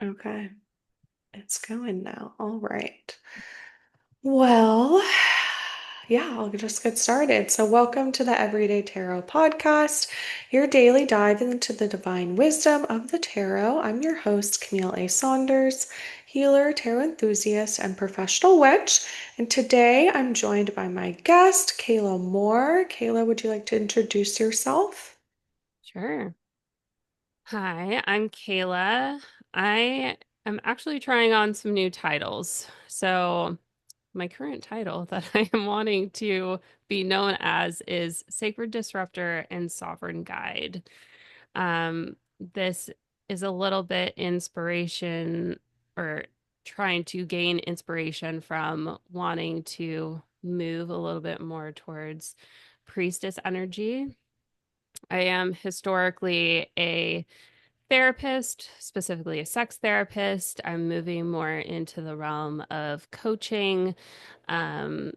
Okay, it's going now. All right. Well, yeah, I'll just get started. So, welcome to the Everyday Tarot podcast, your daily dive into the divine wisdom of the tarot. I'm your host, Camille A. Saunders, healer, tarot enthusiast, and professional witch. And today I'm joined by my guest, Kayla Moore. Kayla, would you like to introduce yourself? Sure. Hi, I'm Kayla. I am actually trying on some new titles. So, my current title that I am wanting to be known as is Sacred Disruptor and Sovereign Guide. This is a little bit inspiration or trying to gain inspiration from wanting to move a little bit more towards priestess energy. I am historically a therapist, specifically a sex therapist. I'm moving more into the realm of coaching. Um,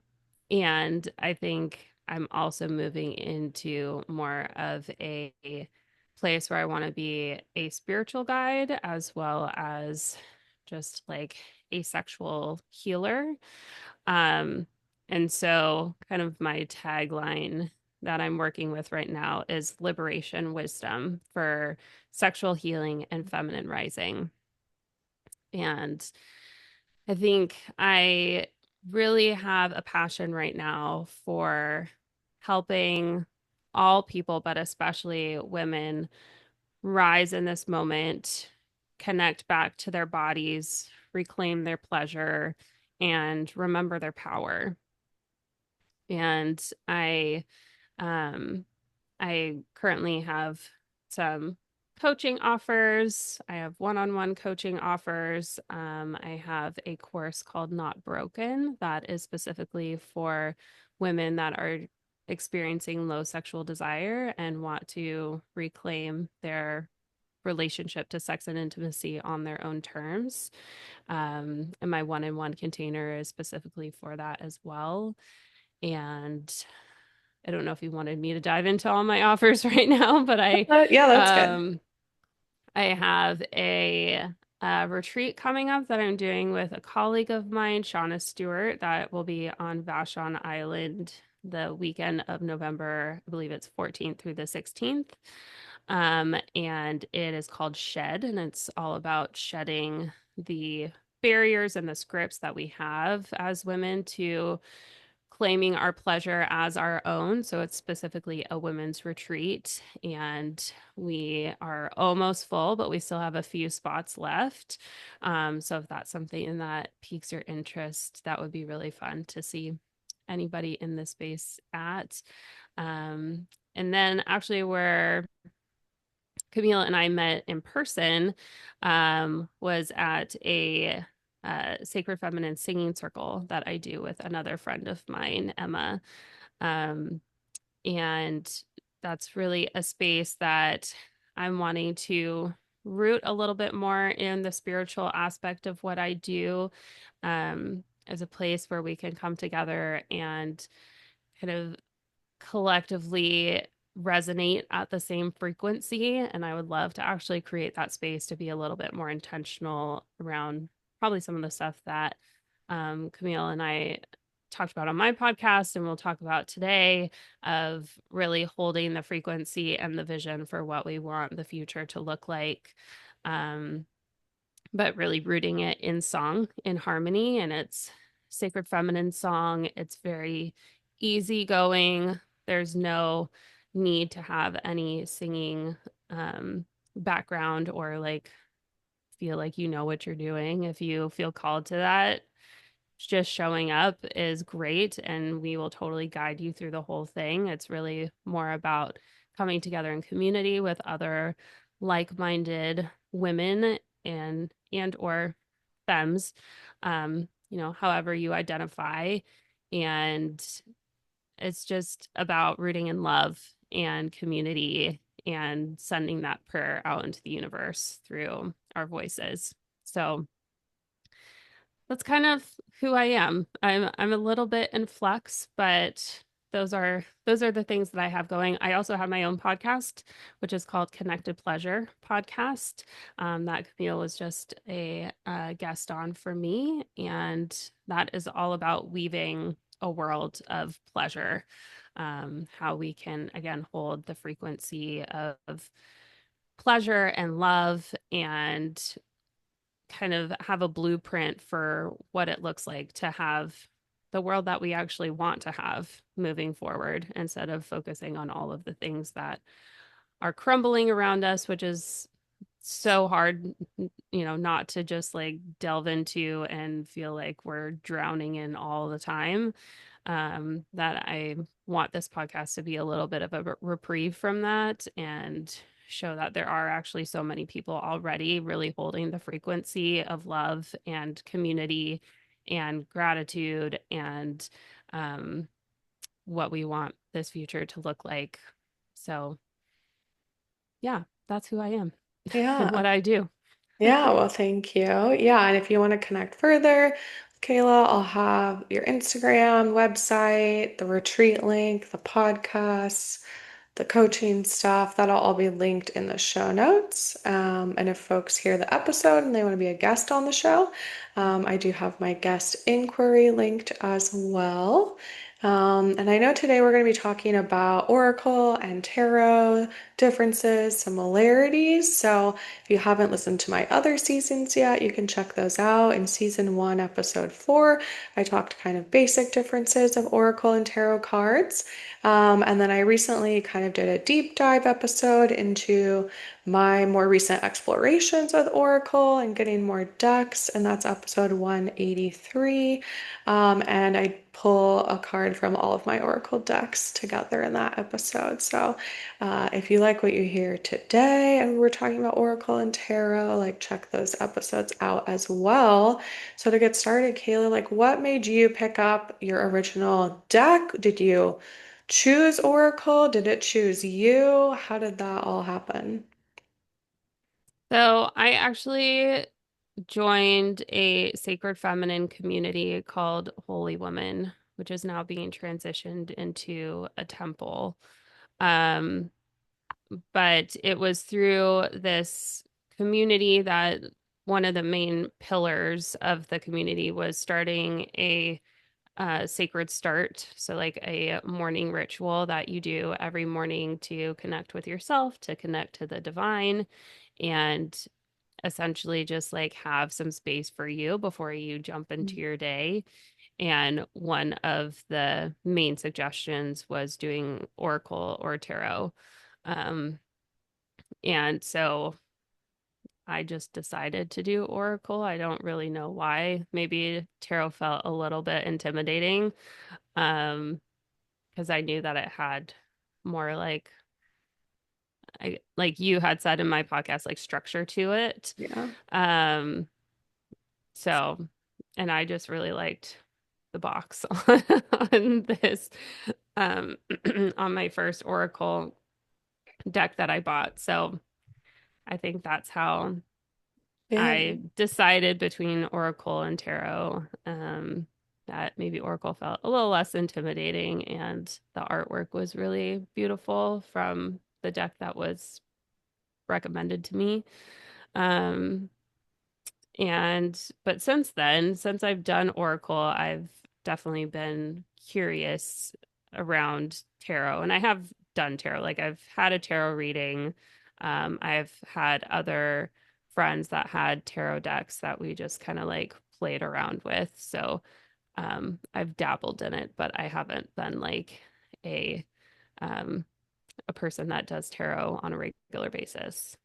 and I think I'm also moving into more of a place where I want to be a spiritual guide as well as just like a sexual healer. Um, and so, kind of my tagline that I'm working with right now is liberation wisdom for sexual healing and feminine rising. And I think I really have a passion right now for helping all people, but especially women, rise in this moment, connect back to their bodies, reclaim their pleasure, and remember their power. And um I currently have some coaching offers. I have one-on-one coaching offers. I have a course called Not Broken that is specifically for women that are experiencing low sexual desire and want to reclaim their relationship to sex and intimacy on their own terms. And my one-on-one container is specifically for that as well. And I don't know if you wanted me to dive into all my offers right now, but Yeah, that's good. um I have a retreat coming up that I'm doing with a colleague of mine, Shauna Stewart, that will be on Vashon Island the weekend of November, I believe it's 14th through the 16th. And it is called Shed, and it's all about shedding the barriers and the scripts that we have as women to claiming our pleasure as our own. So it's specifically a women's retreat, and we are almost full, but we still have a few spots left. So if that's something that piques your interest, that would be really fun to see anybody in this space at. Um, and then actually, where Camille and I met in person was at a sacred feminine singing circle that I do with another friend of mine, Emma. Um, and that's really a space that I'm wanting to root a little bit more in the spiritual aspect of what I do, as a place where we can come together and kind of collectively resonate at the same frequency. And I would love to actually create that space to be a little bit more intentional around probably some of the stuff that Camille and I talked about on my podcast and we'll talk about today, of really holding the frequency and the vision for what we want the future to look like. Um, but really rooting it in song, in harmony. And it's sacred feminine song. It's very easygoing. There's no need to have any singing background or like feel like you know what you're doing. If you feel called to that, just showing up is great, and we will totally guide you through the whole thing. It's really more about coming together in community with other like-minded women and or femmes, however you identify. And it's just about rooting in love and community and sending that prayer out into the universe through our voices. So that's kind of who I am. I'm a little bit in flux, but those are the things that I have going. I also have my own podcast, which is called Connected Pleasure Podcast. That Camille was just a guest on for me, and that is all about weaving a world of pleasure. How we can again hold the frequency of pleasure and love and kind of have a blueprint for what it looks like to have the world that we actually want to have moving forward instead of focusing on all of the things that are crumbling around us, which is so hard, not to just like delve into and feel like we're drowning in all the time. That I want this podcast to be a little bit of a reprieve from that and show that there are actually so many people already really holding the frequency of love and community and gratitude and um, what we want this future to look like. So, yeah, that's who I am and what Yeah. I do. Yeah, well, thank you. Yeah, and if you want to connect further, Kayla, I'll have your Instagram, website, the retreat link, the podcasts, the coaching stuff. That'll all be linked in the show notes. And if folks hear the episode and they want to be a guest on the show, I do have my guest inquiry linked as well. And I know today we're going to be talking about Oracle and Tarot differences, similarities. So if you haven't listened to my other seasons yet, you can check those out. In season 1, episode 4, I talked kind of basic differences of Oracle and Tarot cards. And then I recently kind of did a deep dive episode into my more recent explorations with Oracle and getting more decks, and that's episode 183. And I pull a card from all of my Oracle decks together in that episode. So if you like what you hear today, and we're talking about Oracle and Tarot, like check those episodes out as well. So to get started, Kayla, like what made you pick up your original deck? Did you choose Oracle? Did it choose you? How did that all happen? So I actually joined a sacred feminine community called Holy Woman, which is now being transitioned into a temple. Um, but it was through this community that one of the main pillars of the community was starting a sacred start. So, like a morning ritual that you do every morning to connect with yourself, to connect to the divine, and essentially just like have some space for you before you jump into your day. And one of the main suggestions was doing Oracle or Tarot. Um, and so I just decided to do Oracle. I don't really know why. Maybe Tarot felt a little bit intimidating. Um, because I knew that it had more like you had said in my podcast, like structure to it. Yeah. Um, so and I just really liked the box on this um on my first Oracle deck that I bought. So I think that's how Yeah. I decided between Oracle and Tarot. That maybe Oracle felt a little less intimidating, and the artwork was really beautiful from the deck that was recommended to me. Um, but since then, since I've done Oracle, I've definitely been curious around tarot, and I have done tarot. Like I've had a tarot reading. I've had other friends that had tarot decks that we just kind of like played around with. So I've dabbled in it, but I haven't been like a um, a person that does tarot on a regular basis.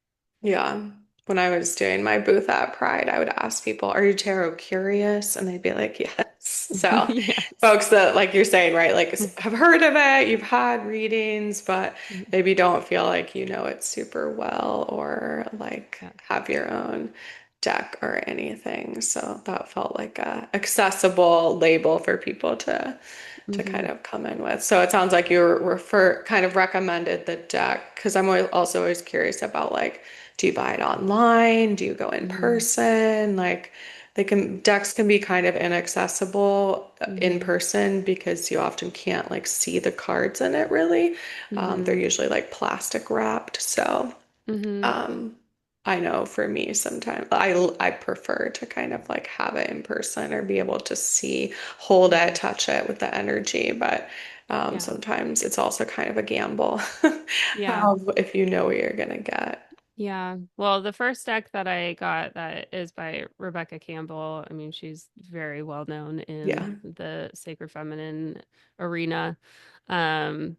Yeah. When I was doing my booth at Pride, I would ask people, "Are you tarot curious?" And they'd be like, "Yes." So, Yes. folks that, like you're saying, right, like have heard of it, you've had readings, but maybe don't feel like you know it super well or like Yeah. have your own deck or anything. So that felt like a accessible label for people to kind Hmm. of come in with. So it sounds like you refer kind of recommended the deck because I'm also always curious about like, do you buy it online? Do you go in Hmm. person? Like, decks can be kind of inaccessible in Mm-hmm. person because you often can't like see the cards in it really. They're Mm-hmm. usually like plastic wrapped. So Mm-hmm. um, I know for me sometimes I prefer to kind of like have it in person or be able to see, hold it, Mm-hmm. touch it with the energy. But Yeah. sometimes it's also kind of a gamble Yeah. if you know what you're gonna get. Yeah. Well, the first deck that I got that is by Rebecca Campbell. I mean, she's very well known in Yeah, the sacred feminine arena. Um,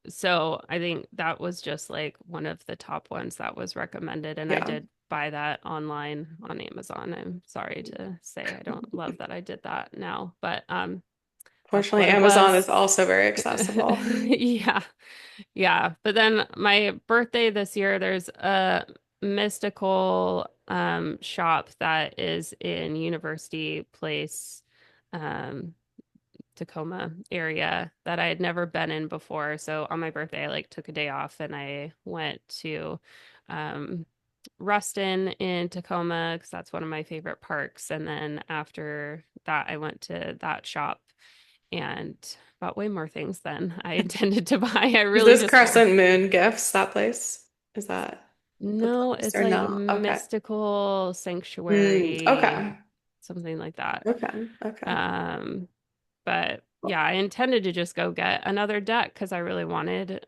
so I think that was just like one of the top ones that was recommended, and I yeah. did buy that online on Amazon. I'm sorry to say I don't love that I did that now, but that's Fortunately, what it Amazon is was. also very accessible. Yeah. Yeah, but then my birthday this year, there's a mystical shop that is in University Place, um, Tacoma area that I had never been in before. So on my birthday, I like took a day off and I went to um Ruston in Tacoma because that's one of my favorite parks. And then after that, I went to that shop and bought way more things than I intended to buy. I Is really this just Crescent Moon Gifts, that place? Is that the no, place it's or like no? Okay. mystical sanctuary, Okay. something like that. Okay. Okay. Um, but yeah, I intended to just go get another deck because I wanted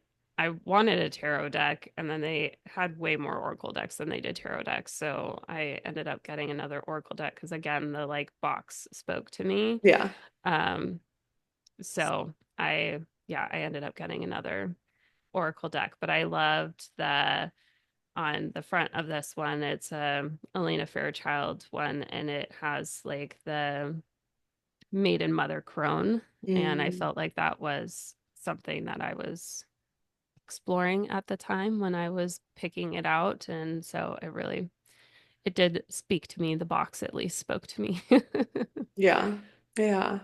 a tarot deck, and then they had way more oracle decks than they did tarot decks. So I ended up getting another oracle deck because again, the like box spoke to me. Yeah. Um, so I ended up getting another oracle deck, but I loved the on the front of this one, it's a Elena Fairchild one, and it has like the maiden mother crone. And I Mm, felt like that was something that I was exploring at the time when I was picking it out. And so it did speak to me. The box at least spoke to me. yeah. Yeah.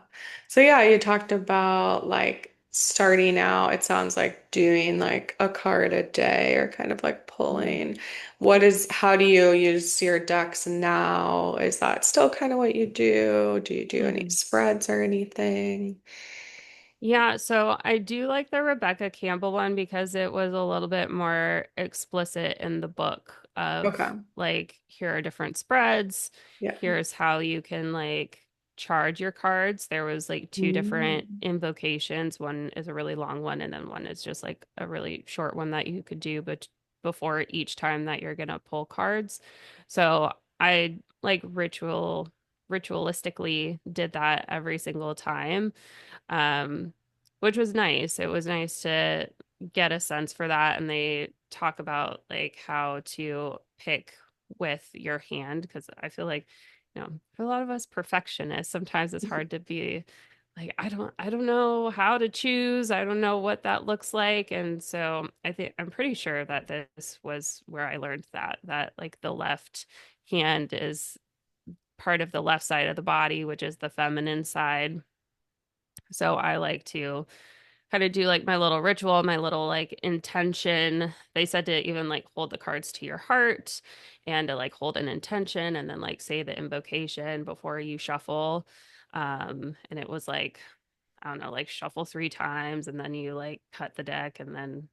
So yeah, you talked about like starting out, it sounds like doing like a card a day or kind of like Mhm. pulling. How do you use your decks now? Is that still kind of what you do? Do you do any Mhm. spreads or anything? Yeah, so I do like the Rebecca Campbell one because it was a little bit more explicit in the book of Okay. like, here are different spreads. Yeah. Here's how you can like charge your cards. There was like two different Mm, invocations. One is a really long one, and then one is just like a really short one that you could do but before each time that you're gonna pull cards. So I like ritualistically did that every single time, um, which was nice. It was nice to get a sense for that. And they talk about like how to pick with your hand because I feel like, for a lot of us perfectionists, sometimes it's hard to be like, I don't know how to choose. I don't know what that looks like. And so I'm pretty sure that this was where I learned that like the left hand is part of the left side of the body, which is the feminine side. So I like to kind of do like my little ritual, my little like intention. They said to even like hold the cards to your heart and to like hold an intention and then like say the invocation before you shuffle. And it was like, I don't know, like shuffle 3 times and then you like cut the deck and then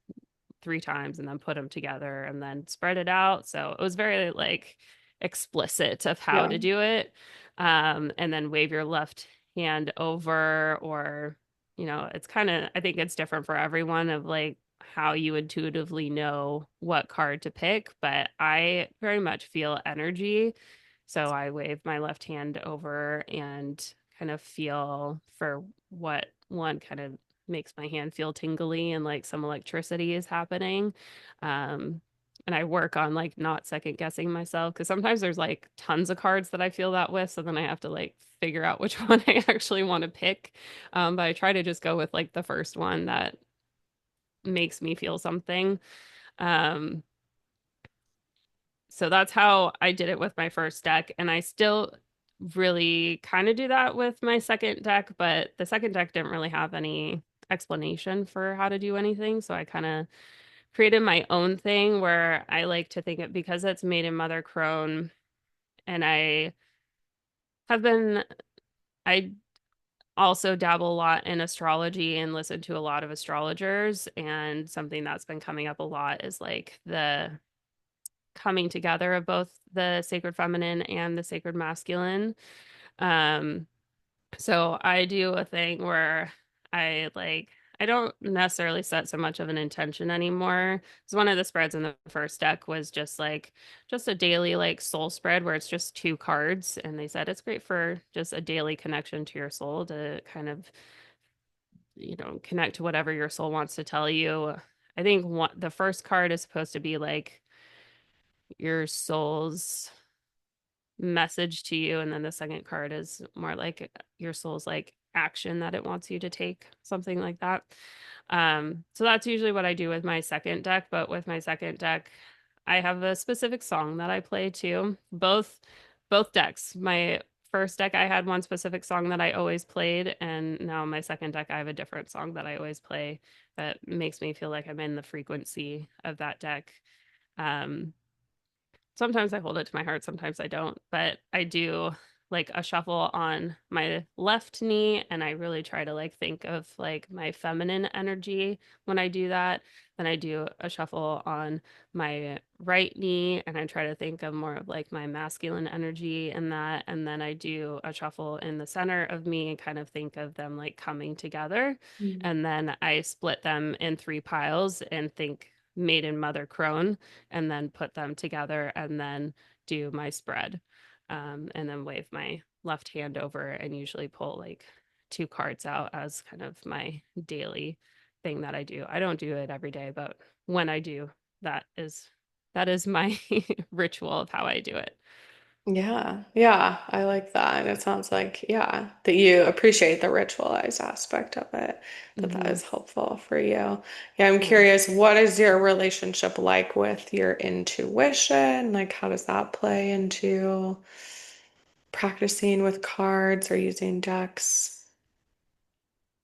3 times and then put them together and then spread it out. So it was very like explicit of how yeah. to do it. And then wave your left hand over, or, it's kind of, I think it's different for everyone of like how you intuitively know what card to pick, but I very much feel energy. So I wave my left hand over and kind of feel for what one kind of makes my hand feel tingly and like some electricity is happening. Um, and I work on like not second guessing myself because sometimes there's like tons of cards that I feel that with. So then I have to like figure out which one I actually want to pick. But I try to just go with like the first one that makes me feel something. Um, so that's how I did it with my first deck. And I still really kind of do that with my second deck, but the second deck didn't really have any explanation for how to do anything. So I kind of created my own thing where I like to think it because it's made in Mother Crone and I have been, I also dabble a lot in astrology and listen to a lot of astrologers. And something that's been coming up a lot is like the coming together of both the sacred feminine and the sacred masculine. Um, So I do a thing where I don't necessarily set so much of an intention anymore. Because one of the spreads in the first deck was just a daily like soul spread where it's just two cards, and they said it's great for just a daily connection to your soul to kind of, connect to whatever your soul wants to tell you. I think the first card is supposed to be like your soul's message to you, and then the second card is more like your soul's like action that it wants you to take, something like that. So that's usually what I do with my second deck, but with my second deck I have a specific song that I play too. Both decks. My first deck I had one specific song that I always played, and now my second deck I have a different song that I always play that makes me feel like I'm in the frequency of that deck. um Sometimes I hold it to my heart, sometimes I don't, but I do like a shuffle on my left knee, and I really try to like think of like my feminine energy when I do that. Then I do a shuffle on my right knee, and I try to think of more of like my masculine energy in that. And then I do a shuffle in the center of me and kind of think of them like coming together. Mm. And then I split them in three piles and think maiden, mother, crone, and then put them together and then do my spread. And then wave my left hand over and usually pull like two cards out as kind of my daily thing that I do. I don't do it every day, but when I do, that is that is my ritual of how I do it. Yeah, yeah, I like that. And it sounds like, yeah, that you appreciate the ritualized aspect of it, that Hmm. is helpful for you. Yeah, I'm Yeah. curious, what is your relationship like with your intuition? Like, how does that play into practicing with cards or using decks?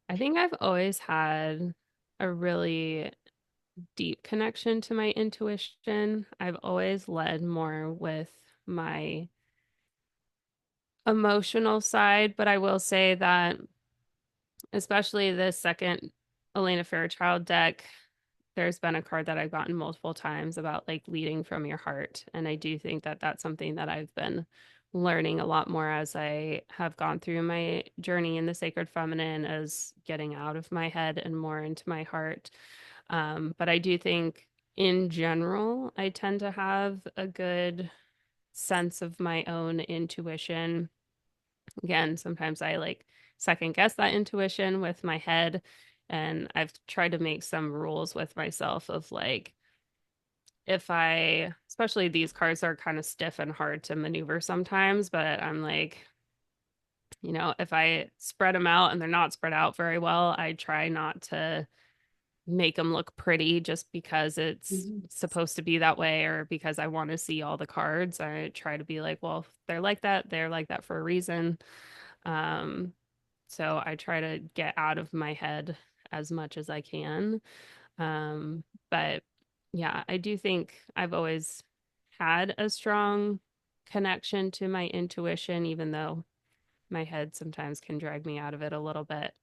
I think I've always had a really deep connection to my intuition. I've always led more with my emotional side, but I will say that especially the second Elena Fairchild deck, there's been a card that I've gotten multiple times about like leading from your heart. And I do think that that's something that I've been learning a lot more as I have gone through my journey in the sacred feminine, as getting out of my head and more into my heart. But I do think in general, I tend to have a good sense of my own intuition. Again, sometimes I like second guess that intuition with my head. And I've tried to make some rules with myself of like, if I, especially these cards are kind of stiff and hard to maneuver sometimes, but I'm like, if I spread them out and they're not spread out very well, I try not to make them look pretty just because it's Mhm. supposed to be that way or because I want to see all the cards. I try to be like, well, if they're like that for a reason. Um, So I try to get out of my head as much as I can. But yeah, I do think I've always had a strong connection to my intuition, even though my head sometimes can drag me out of it a little bit.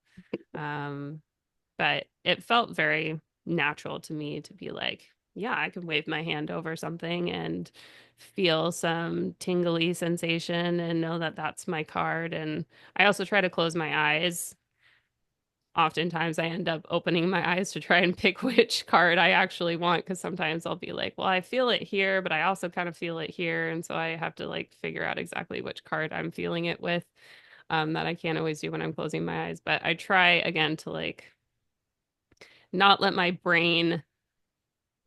Um, but it felt very natural to me to be like, yeah, I can wave my hand over something and feel some tingly sensation and know that that's my card. And I also try to close my eyes. Oftentimes I end up opening my eyes to try and pick which card I actually want, because sometimes I'll be like, well, I feel it here, but I also kind of feel it here. And so I have to like figure out exactly which card I'm feeling it with. That I can't always do when I'm closing my eyes. But I try again to like not let my brain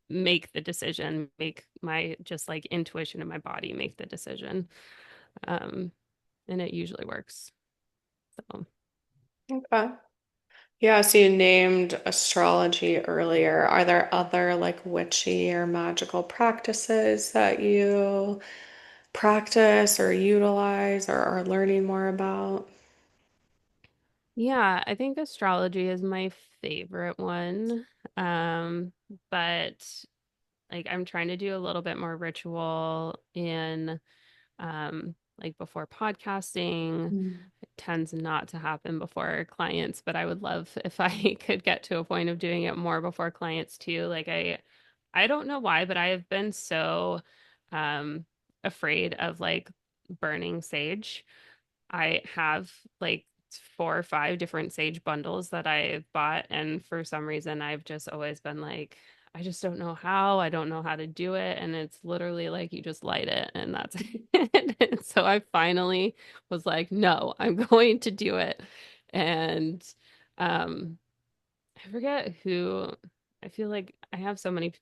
make the decision, make my just like intuition in my body make the decision. Um, and it usually works. So Okay. Yeah, so you named astrology earlier. Are there other like witchy or magical practices that you practice or utilize or are learning more about? yeah, I think astrology is my favorite one. Um, but like I'm trying to do a little bit more ritual in like before podcasting. Mm. It tends not to happen before clients, but I would love if I could get to a point of doing it more before clients too. I don't know why, but I have been so um afraid of like burning sage. I have like 4 or 5 different sage bundles that I've bought, and for some reason, I've just always been like, I just don't know how. I don't know how to do it. And it's literally like you just light it and that's it. And so I finally was like, no, I'm going to do it. And um, I forget who, I feel like I have so many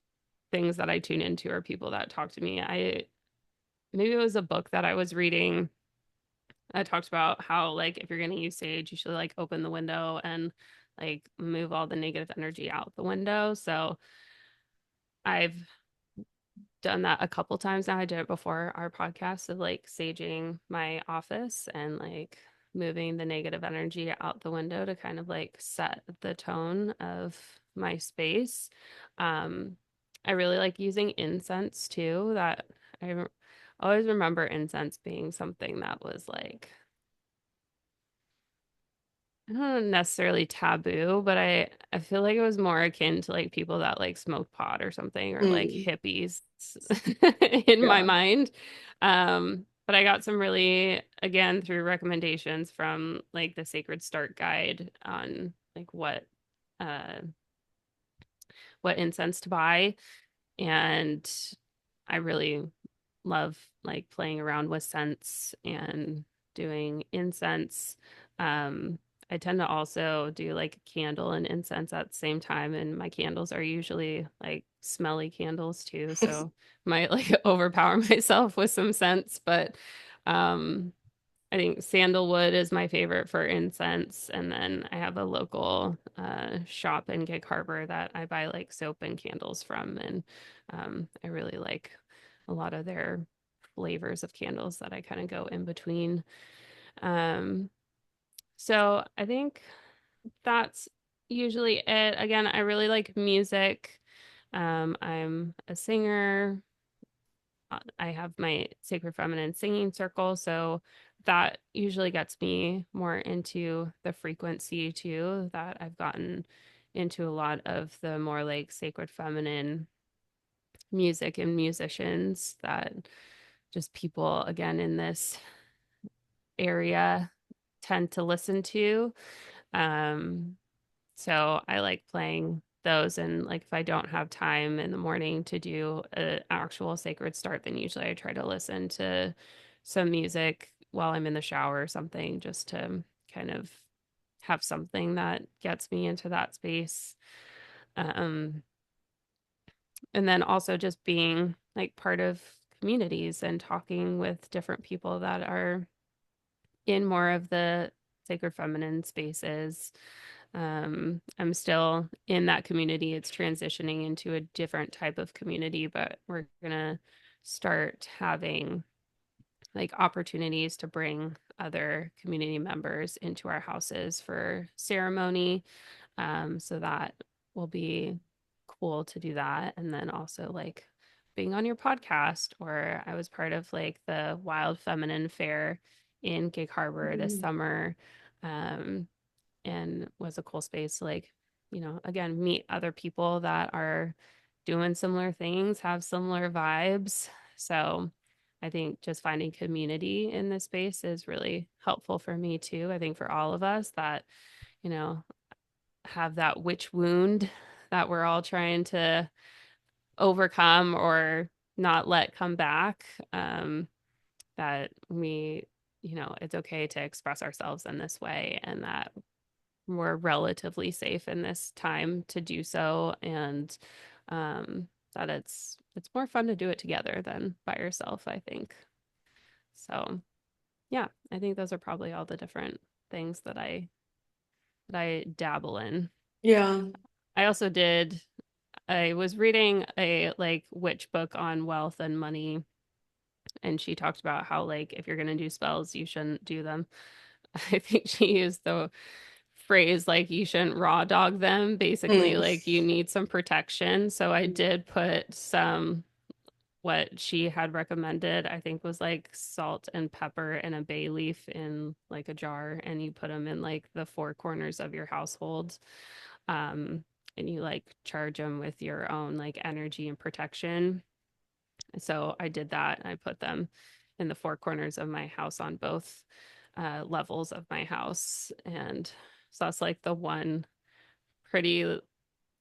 things that I tune into or people that talk to me. Maybe it was a book that I was reading. I talked about how like if you're gonna use sage, you should like open the window and like move all the negative energy out the window. So I've done that a couple times now. I did it before our podcast of like saging my office and like moving the negative energy out the window to kind of like set the tone of my space. Um, I really like using incense too. I always remember incense being something that was like I don't know necessarily taboo, but I feel like it was more akin to like people that like smoke pot or something or like Mm. hippies in my Yeah. mind. But I got some really again through recommendations from like the Sacred Start guide on like uh what incense to buy and I really love like playing around with scents and doing incense. Um, I tend to also do like candle and incense at the same time, and my candles are usually like smelly candles too, so might like overpower myself with some scents, but um I think sandalwood is my favorite for incense. And then I have a local shop in Gig Harbor that I buy like soap and candles from. And I really like a lot of their flavors of candles that I kind of go in between. Um, so I think that's usually it. Again, I really like music. I'm a singer. I have my Sacred Feminine singing circle, so that usually gets me more into the frequency too, that I've gotten into a lot of the more like Sacred Feminine music and musicians that just people again in this area tend to listen to. Um, So I like playing those. And like if I don't have time in the morning to do an actual sacred start, then usually I try to listen to some music while I'm in the shower or something just to kind of have something that gets me into that space. Um, and then also just being like part of communities and talking with different people that are in more of the sacred feminine spaces. I'm still in that community. It's transitioning into a different type of community, but we're gonna start having like opportunities to bring other community members into our houses for ceremony. So that will be cool to do that. And then also like being on your podcast, or I was part of like the Wild Feminine Fair in Gig Harbor this Mm. summer. Um, and was a cool space to like, again, meet other people that are doing similar things, have similar vibes. So I think just finding community in this space is really helpful for me too. I think for all of us that, you know, have that witch wound that we're all trying to overcome or not let come back. That we, it's okay to express ourselves in this way and that we're relatively safe in this time to do so and that it's more fun to do it together than by yourself, I think. So, yeah, I think those are probably all the different things that I dabble in. Yeah. I also did I was reading a like witch book on wealth and money and she talked about how like if you're going to do spells, you shouldn't do them. I think she used the phrase like you shouldn't raw dog them, basically Mm. like you need some protection. So I did put some what she had recommended, I think was like salt and pepper and a bay leaf in like a jar, and you put them in like the four corners of your household. Um, and you like charge them with your own like energy and protection. So I did that. I put them in the four corners of my house on both levels of my house. And so that's like the one pretty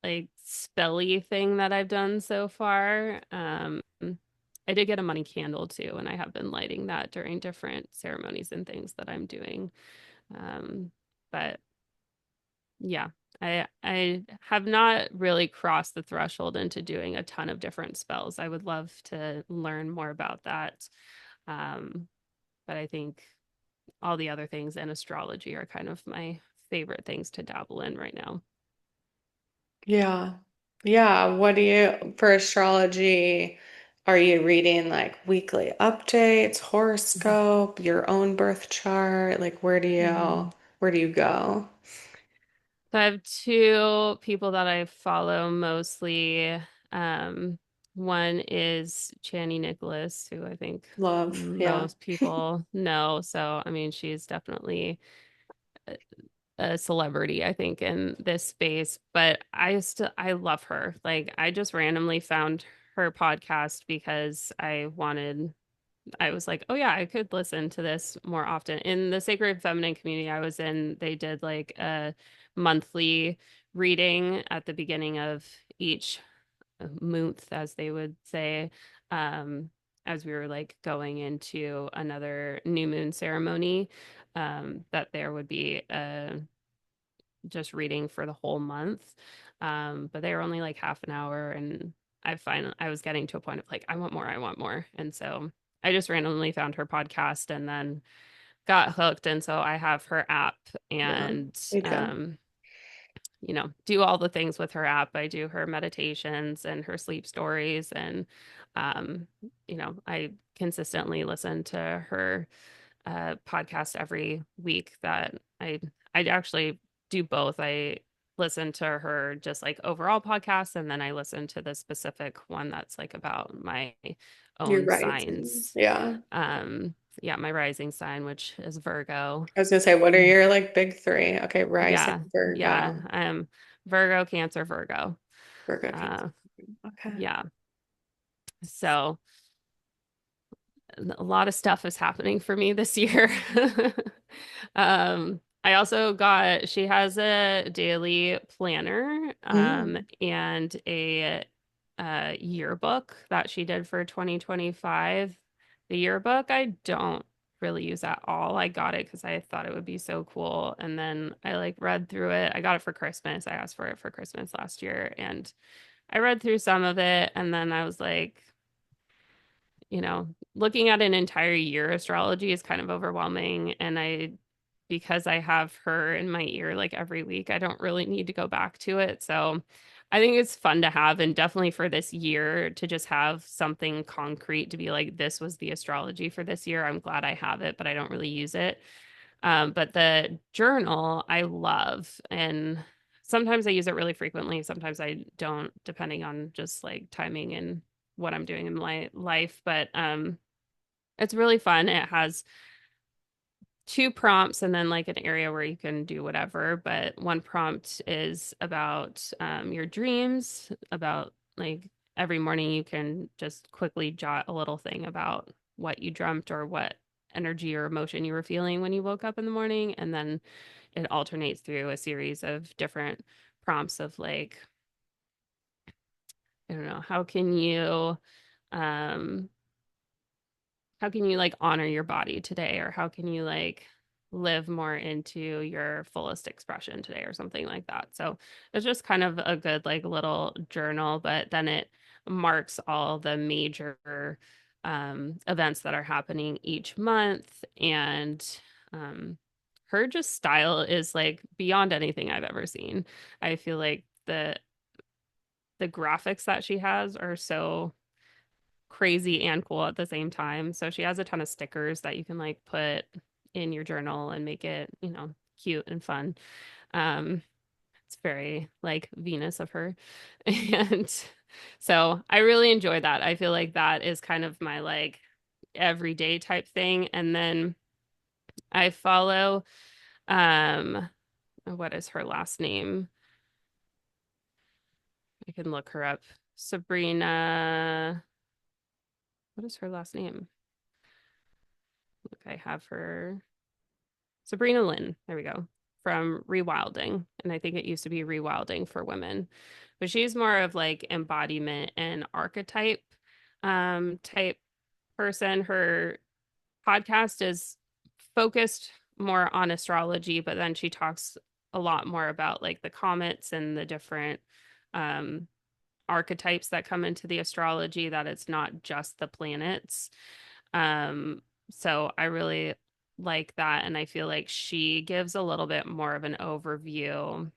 like spelly thing that I've done so far. I did get a money candle too, and I have been lighting that during different ceremonies and things that I'm doing. Um, but yeah, I have not really crossed the threshold into doing a ton of different spells. I would love to learn more about that. Um, but I think all the other things and astrology are kind of my favorite things to dabble in right now. Yeah. Yeah. What do you, for astrology, are you reading like weekly updates, horoscope, your own birth chart? Like Mhm. where do you go? So I have two people that I follow mostly. Um, One is Channy Nicholas, who I think Love. Yeah. most people know. So, I mean, she's definitely a celebrity, I think, in this space, but I love her. Like, I just randomly found her podcast because I was like, oh yeah, I could listen to this more often. In the Sacred Feminine community I was in, they did like a monthly reading at the beginning of each month, as they would say, um, as we were like going into another new moon ceremony, that there would be just reading for the whole month. But they were only like half an hour, and I was getting to a point of like, I want more, I want more. And so I just randomly found her podcast and then got hooked. And so I have her app Yeah. and Me too. do all the things with her app. I do her meditations and her sleep stories, and um, I consistently listen to her podcast every week. That I actually do both. I listen to her just like overall podcasts, and then I listen to the specific one that's like about my You're own right. signs. Yeah. Yeah, my rising sign, which is Virgo. I was gonna say, what are your like big three? Okay, rising, Yeah, yeah. Virgo, Virgo, Cancer, Virgo. Virgo, Cancer. Uh, Okay. yeah. So a lot of stuff is happening for me this year. I also she has a daily planner, Mm, and a yearbook that she did for 2025. The yearbook, I don't really use at all. I got it because I thought it would be so cool. And then I like read through it. I got it for Christmas. I asked for it for Christmas last year, and I read through some of it, and then I was like, looking at an entire year astrology is kind of overwhelming. And because I have her in my ear like every week, I don't really need to go back to it. So I think it's fun to have, and definitely for this year to just have something concrete to be like, this was the astrology for this year. I'm glad I have it, but I don't really use it. But the journal I love, and sometimes I use it really frequently. Sometimes I don't, depending on just like timing and what I'm doing in my life. But it's really fun. It has two prompts and then like an area where you can do whatever. But one prompt is about your dreams, about like every morning you can just quickly jot a little thing about what you dreamt or what energy or emotion you were feeling when you woke up in the morning. And then it alternates through a series of different prompts of like, I don't know, um how can you like honor your body today, or how can you like live more into your fullest expression today, or something like that. So it's just kind of a good like little journal, but then it marks all the major events that are happening each month. And um her just style is like beyond anything I've ever seen. I feel like the graphics that she has are so crazy and cool at the same time. So she has a ton of stickers that you can like put in your journal and make it, cute and fun. Um, it's very like Venus of her. And So I really enjoy that. I feel like that is kind of my like everyday type thing. And then I follow um what is her last name? I can look her up. Sabrina, what is her last name? Look, I have her. Sabrina Lynn, there we go, from Rewilding. And I think it used to be Rewilding for women. But she's more of like embodiment and archetype type person. Her podcast is focused more on astrology, but then she talks a lot more about like the comets and the different um archetypes that come into the astrology, that it's not just the planets. So I really like that, and I feel like she gives a little bit more of an overview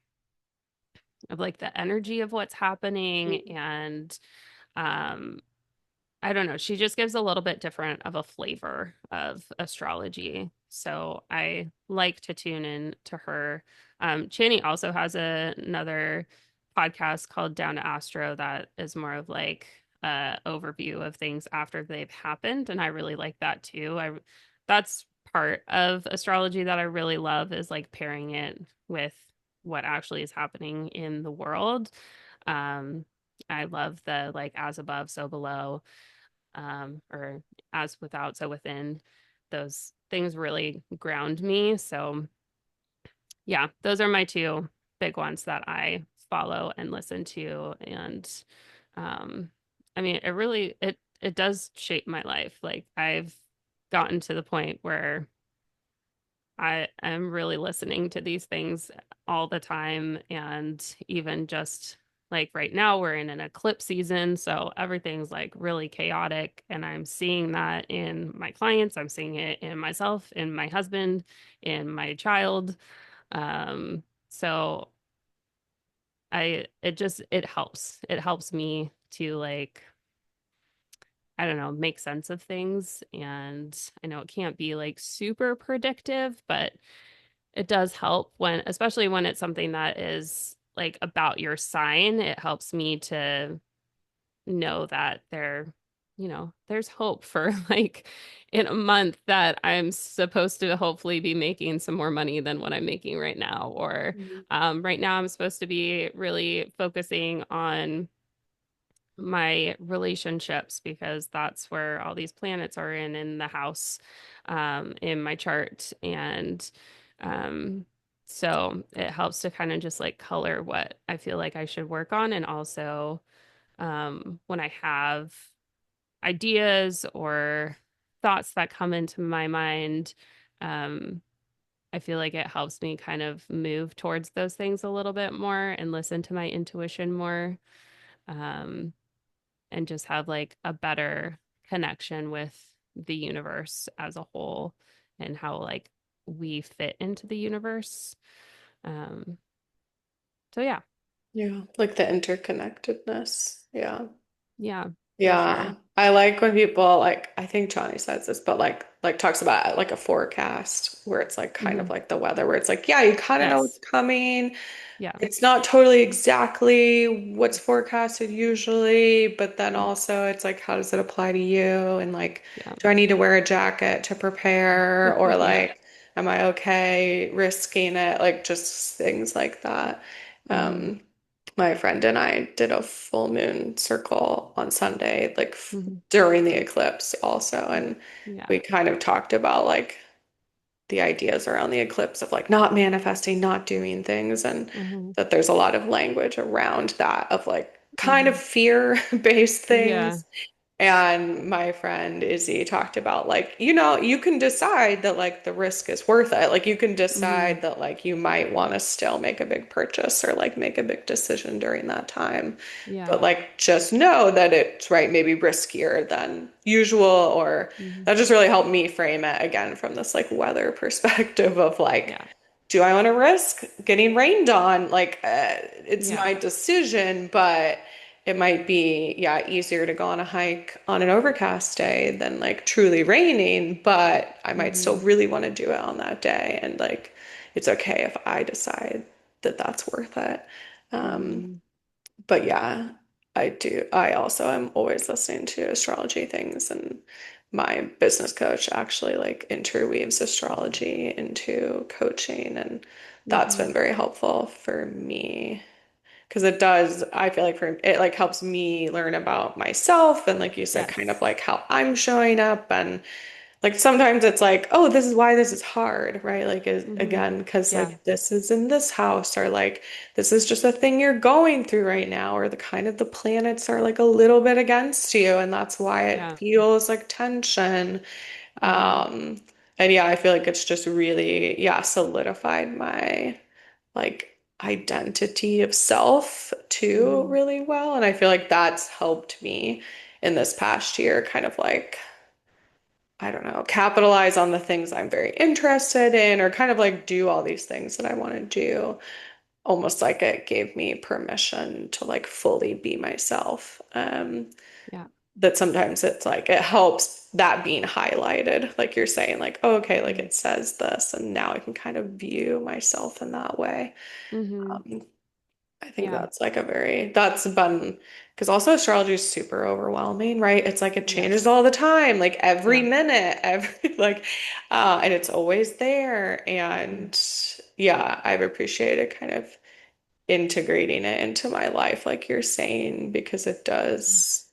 of like the energy of what's happening and um I don't know. She just gives a little bit different of a flavor of astrology. So I like to tune in to her. Channy also has another podcast called Down to Astro that is more of like a overview of things after they've happened. And I really like that too. That's part of astrology that I really love, is like pairing it with what actually is happening in the world. Um, I love the like as above, so below, or as without, so within. Those things really ground me. So, yeah, those are my two big ones that I follow and listen to. And um, I mean, it does shape my life. Like I've gotten to the point where I am really listening to these things all the time. And even just like right now, we're in an eclipse season. So everything's like really chaotic. And I'm seeing that in my clients. I'm seeing it in myself, in my husband, in my child. So it helps. It helps me to like, I don't know, make sense of things. And I know it can't be like super predictive, but it does help when, especially when it's something that is like about your sign. It helps me to know that there's hope for like in a month that I'm supposed to hopefully be making some more money than what I'm making right now. Or Mhm. right now I'm supposed to be really focusing on my relationships, because that's where all these planets are in the house in my chart. And um so it helps to kind of just like color what I feel like I should work on. And also when I have ideas or thoughts that come into my mind, um I feel like it helps me kind of move towards those things a little bit more and listen to my intuition more. Um, and just have like a better connection with the universe as a whole, and how like we fit into the universe. Um, so yeah, Yeah, like the interconnectedness. Yeah. yeah, for Yeah. sure. I like when people like I think Johnny says this, but like talks about like a forecast where it's like kind of Hmm. like the weather where it's like, yeah, you kind of know what's Yes. coming. Yeah. It's not totally exactly what's forecasted usually, but then Yeah. also it's like, how does it apply to you? And like, Yeah. do I need to wear a jacket to prepare? Or Yeah. like, am I okay risking it? Like, just things like that. Hmm. Um, my friend and I did a full moon circle on Sunday, like Hmm. during the eclipse also. And Yeah. we kind of talked about like, the ideas around the eclipse of like not manifesting, not doing things, and Hmm. that there's a lot of language around that of like kind of Hmm. fear-based Yeah. things. And my friend Izzy talked about like, you can decide that like the risk is worth it. Like you can Hmm. decide that like you might want to still make a big purchase or like make a big decision during that time. Yeah. But like just know that it's right, maybe riskier than usual, or Hmm. that just really helped me frame it again from this like weather perspective of like, Yeah. do I want to risk getting rained on? Like, it's Yeah. my decision, but it might be, yeah, easier to go on a hike on an overcast day than like truly raining, but I might still Hmm. really want to do it on that day. And like, it's okay if I decide that that's worth it. Um, Hmm. but yeah. I do. I also am always listening to astrology things, and my business coach actually like interweaves astrology into coaching, and that's Mm-hmm. been very helpful for me because it does, I feel like for it like helps me learn about myself and like you said, kind of Yes. like how I'm showing up and like sometimes it's like, oh, this is why this is hard, right? Like Mm-hmm. again, because Yeah. like this is in this house, or like this is just a thing you're going through right now, or the kind of the planets are like a little bit against you, and that's why it Yeah. feels like tension. Mm-hmm. Um, and yeah, I feel like it's just really, yeah, solidified my like identity of self too Mm-hmm. really well. And I feel like that's helped me in this past year, kind of like I don't know, capitalize on the things I'm very interested in, or kind of like do all these things that I want to do. Almost like it gave me permission to like fully be myself. Yeah. That sometimes it's like it helps that being highlighted, like you're saying, like, oh, okay, like Mm-hmm. it says this, and now I can kind of view myself in that way. Mm-hmm. Um, I think Yeah. that's like a very, that's been, because also astrology is super overwhelming, right? It's like it changes all Yes. the time, like every Yeah. minute, every, like, and it's always there. Mm-hmm. And yeah, I've appreciated kind of integrating it into my life, like you're saying, because it does,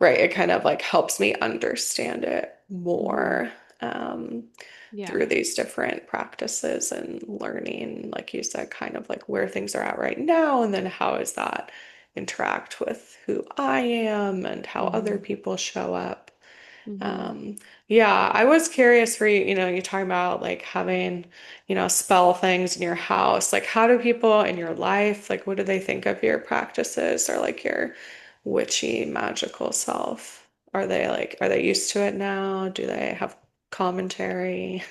right? It kind of like helps me understand it Mm-hmm. more. Um, Yeah. through these different practices and learning, like you said, kind of like where things are at right now, and then how does that interact with who I am and how other Mm-hmm. people show up. Mm-hmm. Um, yeah, I was curious for you, you talking about like having, spell things in your house. Like, how do people in your life, like, what do they think of your practices or like your witchy magical self? Are they used to it now? Do they have commentary?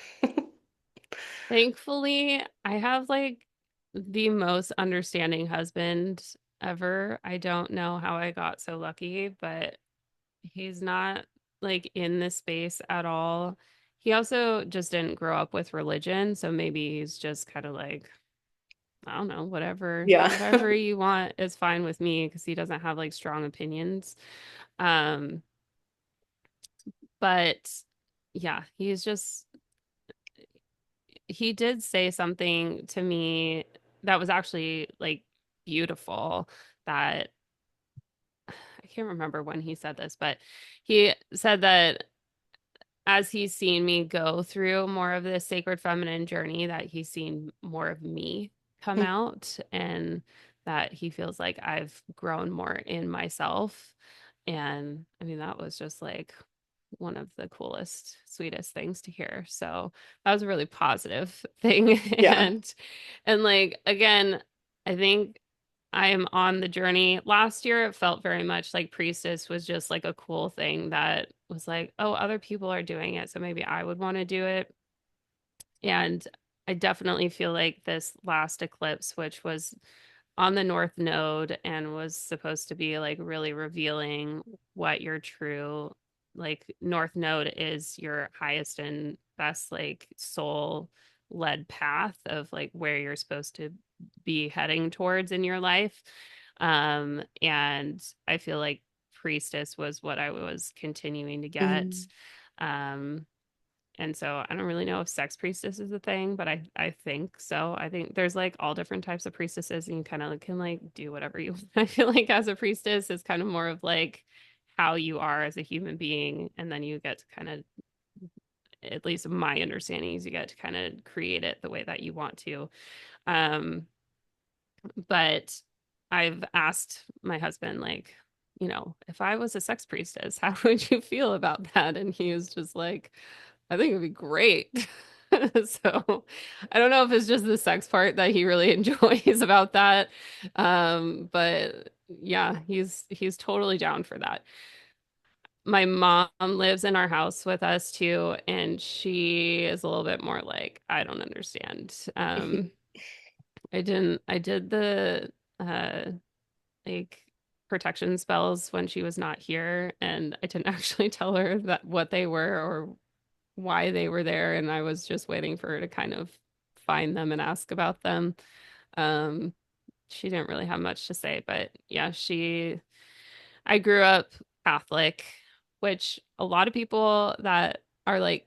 Thankfully, I have like the most understanding husband ever. I don't know how I got so lucky, but he's not like in this space at all. He also just didn't grow up with religion, so maybe he's just kind of like, I don't know, Yeah. whatever you want is fine with me because he doesn't have like strong opinions. Um, but yeah, he did say something to me that was actually like beautiful that I can't remember when he said this, but he said that as he's seen me go through more of this sacred feminine journey, that he's seen more of me come out and that he feels like I've grown more in myself. And I mean, that was just like one of the coolest, sweetest things to hear. So that was a really positive thing. Yeah. And like again, I think I am on the journey. Last year, it felt very much like Priestess was just like a cool thing that was like, oh, other people are doing it, so maybe I would want to do it. And I definitely feel like this last eclipse, which was on the North Node and was supposed to be like really revealing what your true like North Node is your highest and best like soul led path of like where you're supposed to be heading towards in your life. And I feel like Priestess was what I was continuing to get. Mhm. Um, and so I don't really know if sex priestess is a thing, but I think so. I think there's like all different types of priestesses and you kind of can like do whatever you want. I feel like as a priestess is kind of more of like how you are as a human being and then you get to kind of at least my understanding is you get to kind of create it the way that you want to. Um but I've asked my husband like, if I was a sex priestess, how would you feel about that? And he was just like I think it'd be great. So I don't know if it's just the sex part that he really enjoys about that. But yeah, he's totally down for that. My mom lives in our house with us too, and she is a little bit more like, I don't understand. I did the like protection spells when she was not here, and I didn't actually tell her that what they were or why they were there, and I was just waiting for her to kind of find them and ask about them. Um, she didn't really have much to say, but yeah, she I grew up Catholic, which a lot of people that are like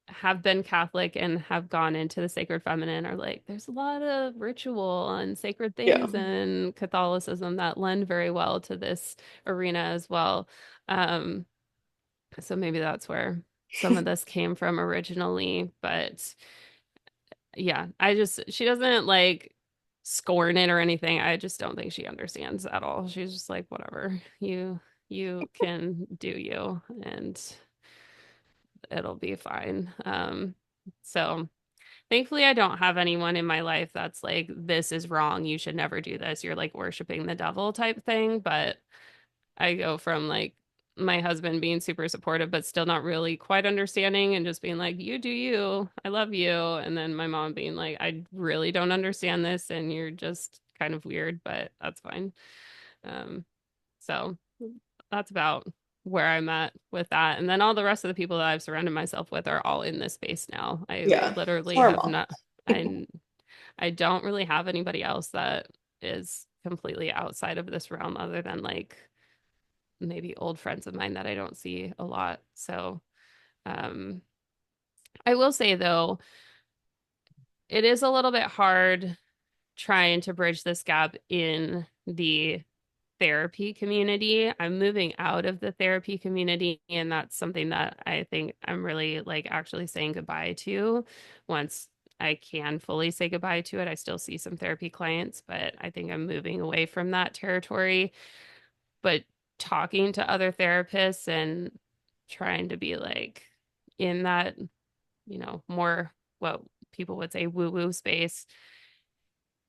have been Catholic and have gone into the sacred feminine are like, there's a lot of ritual and sacred Yeah. things in Catholicism that lend very well to this arena as well. Um, so maybe that's where some of this came from originally. But yeah, she doesn't like scorn it or anything. I just don't think she understands at all. She's just like, whatever, you can do you and it'll be fine. So thankfully, I don't have anyone in my life that's like, this is wrong. You should never do this. You're like worshiping the devil type thing. But I go from like my husband being super supportive, but still not really quite understanding and just being like, you do you. I love you. And then my mom being like, I really don't understand this. And you're just kind of weird, but that's fine. Um, so that's about where I'm at with that. And then all the rest of the people that I've surrounded myself with are all in this space now. I Yeah. It's literally have normal. not, I I don't really have anybody else that is completely outside of this realm other than like maybe old friends of mine that I don't see a lot. So, um, I will say though, it is a little bit hard trying to bridge this gap in the therapy community. I'm moving out of the therapy community, and that's something that I think I'm really like actually saying goodbye to once I can fully say goodbye to it. I still see some therapy clients, but I think I'm moving away from that territory. But talking to other therapists and trying to be like in that, more what people would say woo-woo space.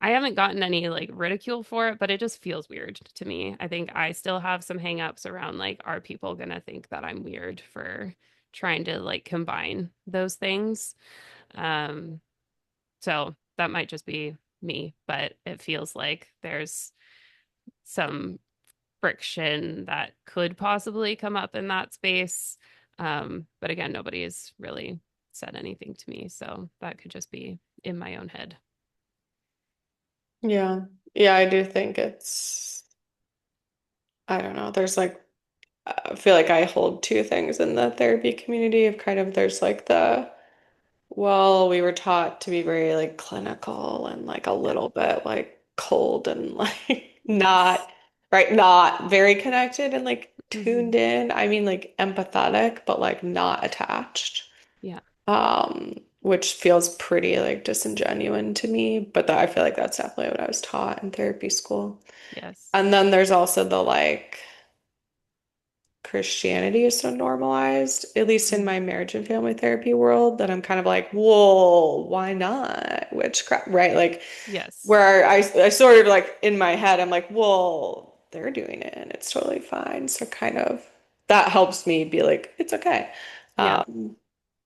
I haven't gotten any like ridicule for it, but it just feels weird to me. I think I still have some hangups around like, are people gonna think that I'm weird for trying to like combine those things? Um, so that might just be me, but it feels like there's some friction that could possibly come up in that space. But again, nobody has really said anything to me, so that could just be in my own head. Yeah. Yeah, I do think I don't know, there's like, I feel like I hold two things in the therapy community of kind of, there's like well, we were taught to be very like clinical and like a Yeah. little bit like cold and like Yes. not, right, not very connected and like tuned Hmm. in. I mean, like empathetic, but like not attached. Yeah. Which feels pretty like disingenuous to me, but I feel like that's definitely what I was taught in therapy school. Yes. And then there's also the like Christianity is so normalized, at least in Mm. my marriage and family therapy world, that I'm kind of like, whoa, why not? Witchcraft, right? Like, Yes. where I sort of like in my head, I'm like, well, they're doing it and it's totally fine. So, kind of that helps me be like, it's okay. Yeah.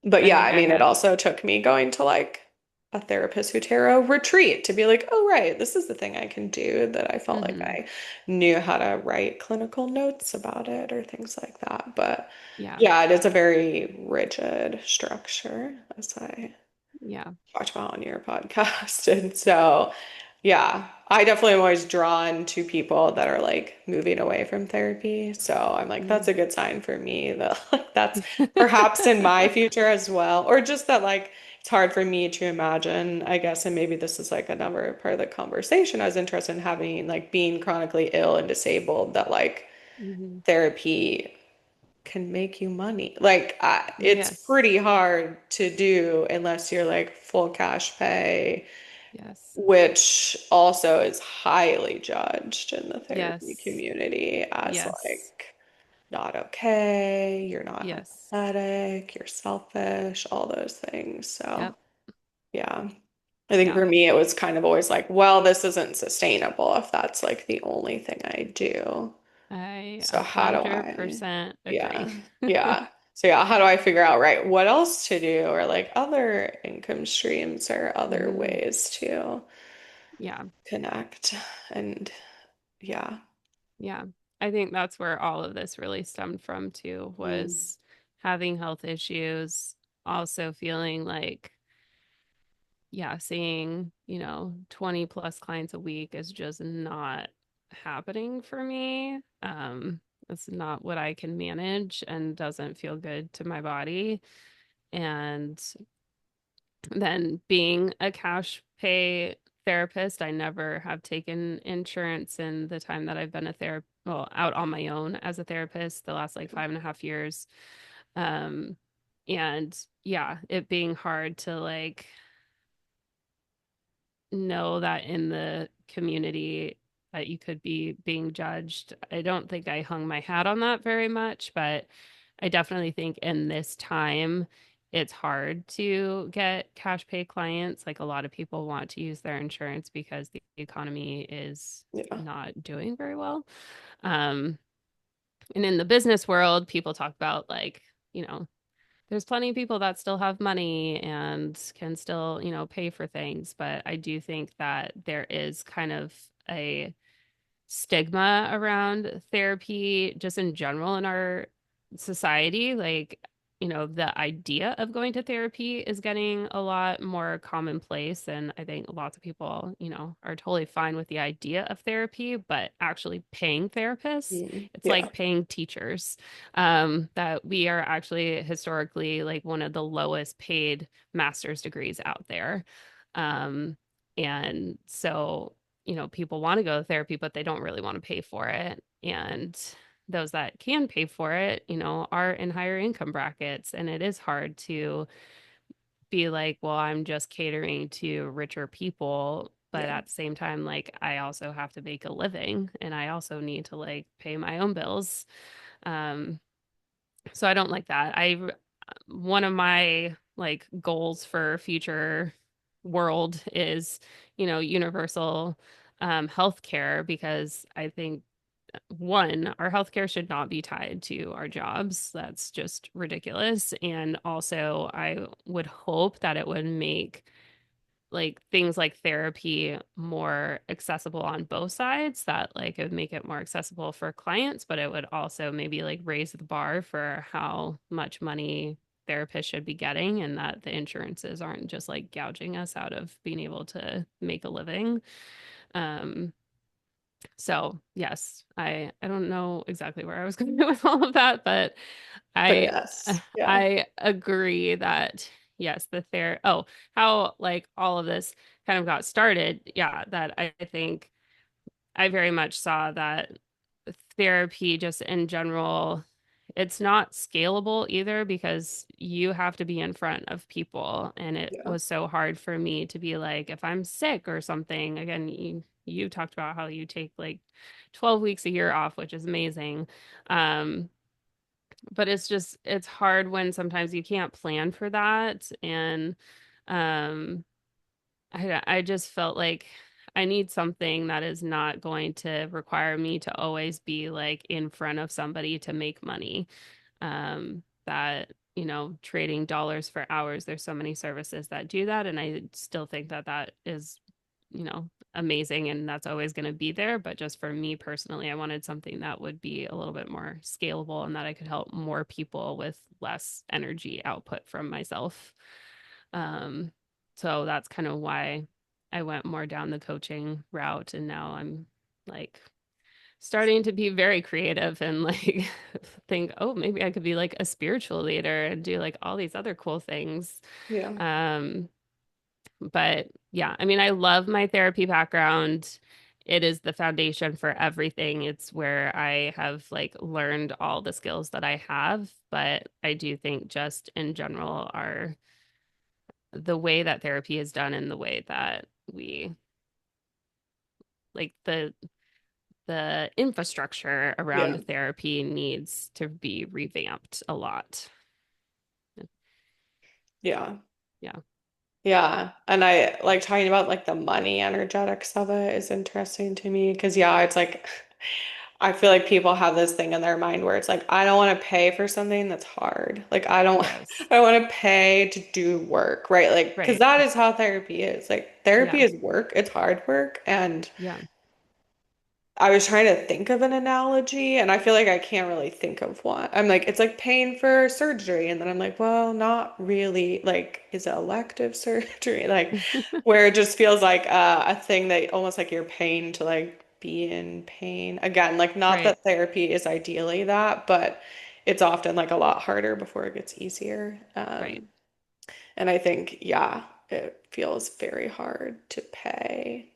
But I yeah, think I I mean, it have. also took me going to like a therapist who tarot retreat to be like, oh, right, this is the thing I can do that I felt like Hmm. I knew how to write clinical notes about it or things like that. But Yeah. yeah, it is a very rigid structure, as I Yeah. talked about on your podcast. And so, yeah, I definitely am always drawn to people that are like moving away from therapy. So I'm like, that's Mm. a good sign for me that like that's perhaps in my future as well. Or just that like it's hard for me to imagine, I guess, and maybe this is like another part of the conversation I was interested in having, like being chronically ill and disabled, that like Hmm. therapy can make you money. Like, it's Yes. pretty hard to do unless you're like full cash pay, Yes. which also is highly judged in the therapy Yes. community as Yes. like not okay, you're not Yes. empathetic, you're selfish, all those things. So, Yep. yeah. I think Yeah. for me, it was kind of always like, well, this isn't sustainable if that's like the only thing I do. I So how do I? 100% agree. Yeah. Yeah. So yeah, how do I figure out, right, what else to do or like other income streams or other Hmm. ways to Yeah. connect? And yeah. Yeah. I think that's where all of this really stemmed from too, Mm. was having health issues, also feeling like, yeah, seeing, 20 plus clients a week is just not. happening for me. It's not what I can manage and doesn't feel good to my body. And then being a cash pay therapist, I never have taken insurance in the time that I've been a well, out on my own as a therapist, the last like 5.5 years. Um, and yeah, it being hard to like know that in the community that you could be being judged. I don't think I hung my hat on that very much, but I definitely think in this time it's hard to get cash pay clients. Like a lot of people want to use their insurance because the economy is Yeah. not doing very well. Um, and in the business world, people talk about like, you know, there's plenty of people that still have money and can still, pay for things. But I do think that there is kind of a stigma around therapy just in general in our society. Like, the idea of going to therapy is getting a lot more commonplace. And I think lots of people, are totally fine with the idea of therapy, but actually paying therapists, Mm. it's Yeah. like paying teachers. That we are actually historically like one of the lowest paid master's degrees out there. Um, and so people want to go to therapy, but they don't really want to pay for it. And those that can pay for it, are in higher income brackets. And it is hard to be like, well, I'm just catering to richer people. But Yeah. at the same time, like, I also have to make a living and I also need to like pay my own bills. Um, so I don't like that. One of my like goals for future world is, universal healthcare because I think one, our healthcare should not be tied to our jobs. That's just ridiculous. And also, I would hope that it would make like things like therapy more accessible on both sides, that like it would make it more accessible for clients, but it would also maybe like raise the bar for how much money therapists should be getting and that the insurances aren't just like gouging us out of being able to make a living. Um, so yes, I don't know exactly where I was going with all of that, but But I yes. Yeah. I agree that yes, how like all of this kind of got started. Yeah, that I think I very much saw that therapy just in general, it's not scalable either because you have to be in front of people. And it Yeah. was so hard for me to be like, if I'm sick or something, again, you talked about how you take like 12 weeks a year off, which is amazing. Um, but it's hard when sometimes you can't plan for that. And um I just felt like I need something that is not going to require me to always be like in front of somebody to make money. That, trading dollars for hours, there's so many services that do that. And I still think that that is, amazing and that's always going to be there. But just for me personally, I wanted something that would be a little bit more scalable and that I could help more people with less energy output from myself. Um, so that's kind of why I went more down the coaching route. And now I'm like starting to be very creative and like think, oh, maybe I could be like a spiritual leader and do like all these other cool things. Yeah. Um, but yeah, I mean, I love my therapy background. It is the foundation for everything. It's where I have like learned all the skills that I have. But I do think just in general, the way that therapy is done and the way that we like the infrastructure Yeah. around therapy needs to be revamped a lot. Yeah. Yeah. Yeah. And I like talking about like the money energetics of it is interesting to me because yeah, it's like I feel like people have this thing in their mind where it's like I don't want to pay for something that's hard. Like I don't Yes. I don't want to pay to do work, right? Like because Right. that is how therapy is. Like therapy Yeah. is work. It's hard work and Yeah. I was trying to think of an analogy and I feel like I can't really think of one. I'm like, it's like paying for surgery. And then I'm like, well, not really. Like, is it elective surgery? Like, where it just feels like a thing that almost like you're paying to like be in pain. Again, like not Right. that therapy is ideally that, but it's often like a lot harder before it gets easier. Right. And I think, yeah, it feels very hard to pay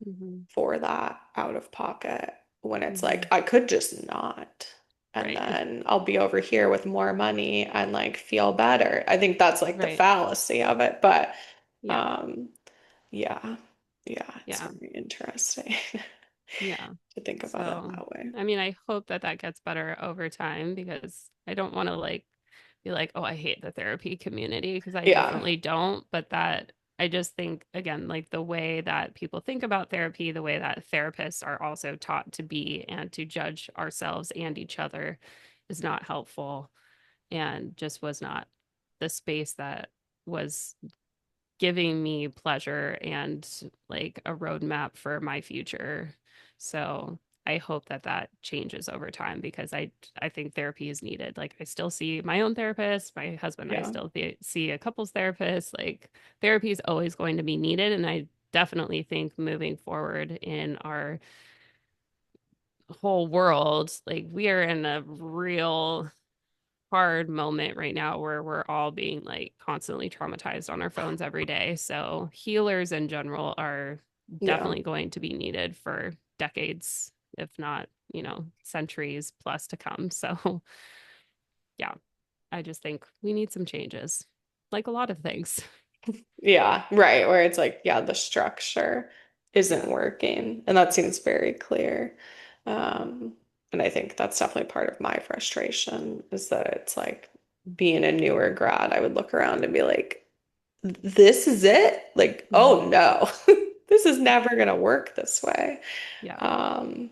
Hmm. for that out of pocket when it's like Hmm. I could just not. And Right. then I'll be over here with more money and like feel better. I think that's like the Right. fallacy of it. But Yeah. um yeah, yeah, it's Yeah. very interesting Yeah. to think about it So, that way. I mean, I hope that that gets better over time because I don't want to like be like, oh, I hate the therapy community because I Yeah, definitely don't. But that I just think, again, like the way that people think about therapy, the way that therapists are also taught to be and to judge ourselves and each other is not helpful and just was not the space that was giving me pleasure and like a roadmap for my future. So I hope that that changes over time because I think therapy is needed. Like I still see my own therapist, my husband and I yeah, still see a couples therapist. Like therapy is always going to be needed, and I definitely think moving forward in our whole world, like we are in a real hard moment right now where we're all being like constantly traumatized on our phones every day. So healers in general are yeah. definitely going to be needed for decades, if not, centuries plus to come. So yeah, I just think we need some changes, like a lot of things. Yeah, right. Where it's like, yeah, the structure isn't Yeah. working. And that seems very clear. Um, and I think that's definitely part of my frustration is that it's like being a newer grad, I would look around and be like, this is it? Like, Hmm. oh no, this is never gonna work this way. Yeah. Um,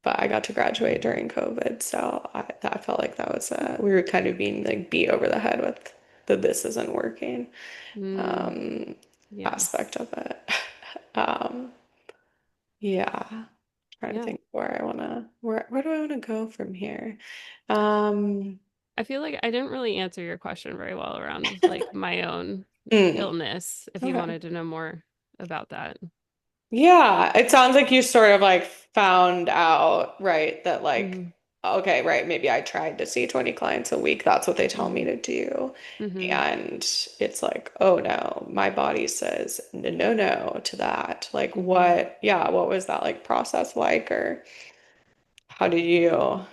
but I got to graduate during COVID, so I felt like that was we were kind of being like beat over the head with the this isn't working Mm, um, yes. aspect of it. Um, yeah, trying to Yeah. think where do I want to go from here? Um, I feel like I didn't really answer your question very well around like my own mm, illness, if you okay. wanted to know more about that. Yeah, it sounds like you sort of like found out, right, that like, Hmm. okay, right, maybe I tried to see 20 clients a week. That's what they tell me Hmm. to do. Hmm. And it's like, oh no, my body says no, no, no to that. Like Hmm. what was that like process like, or how did you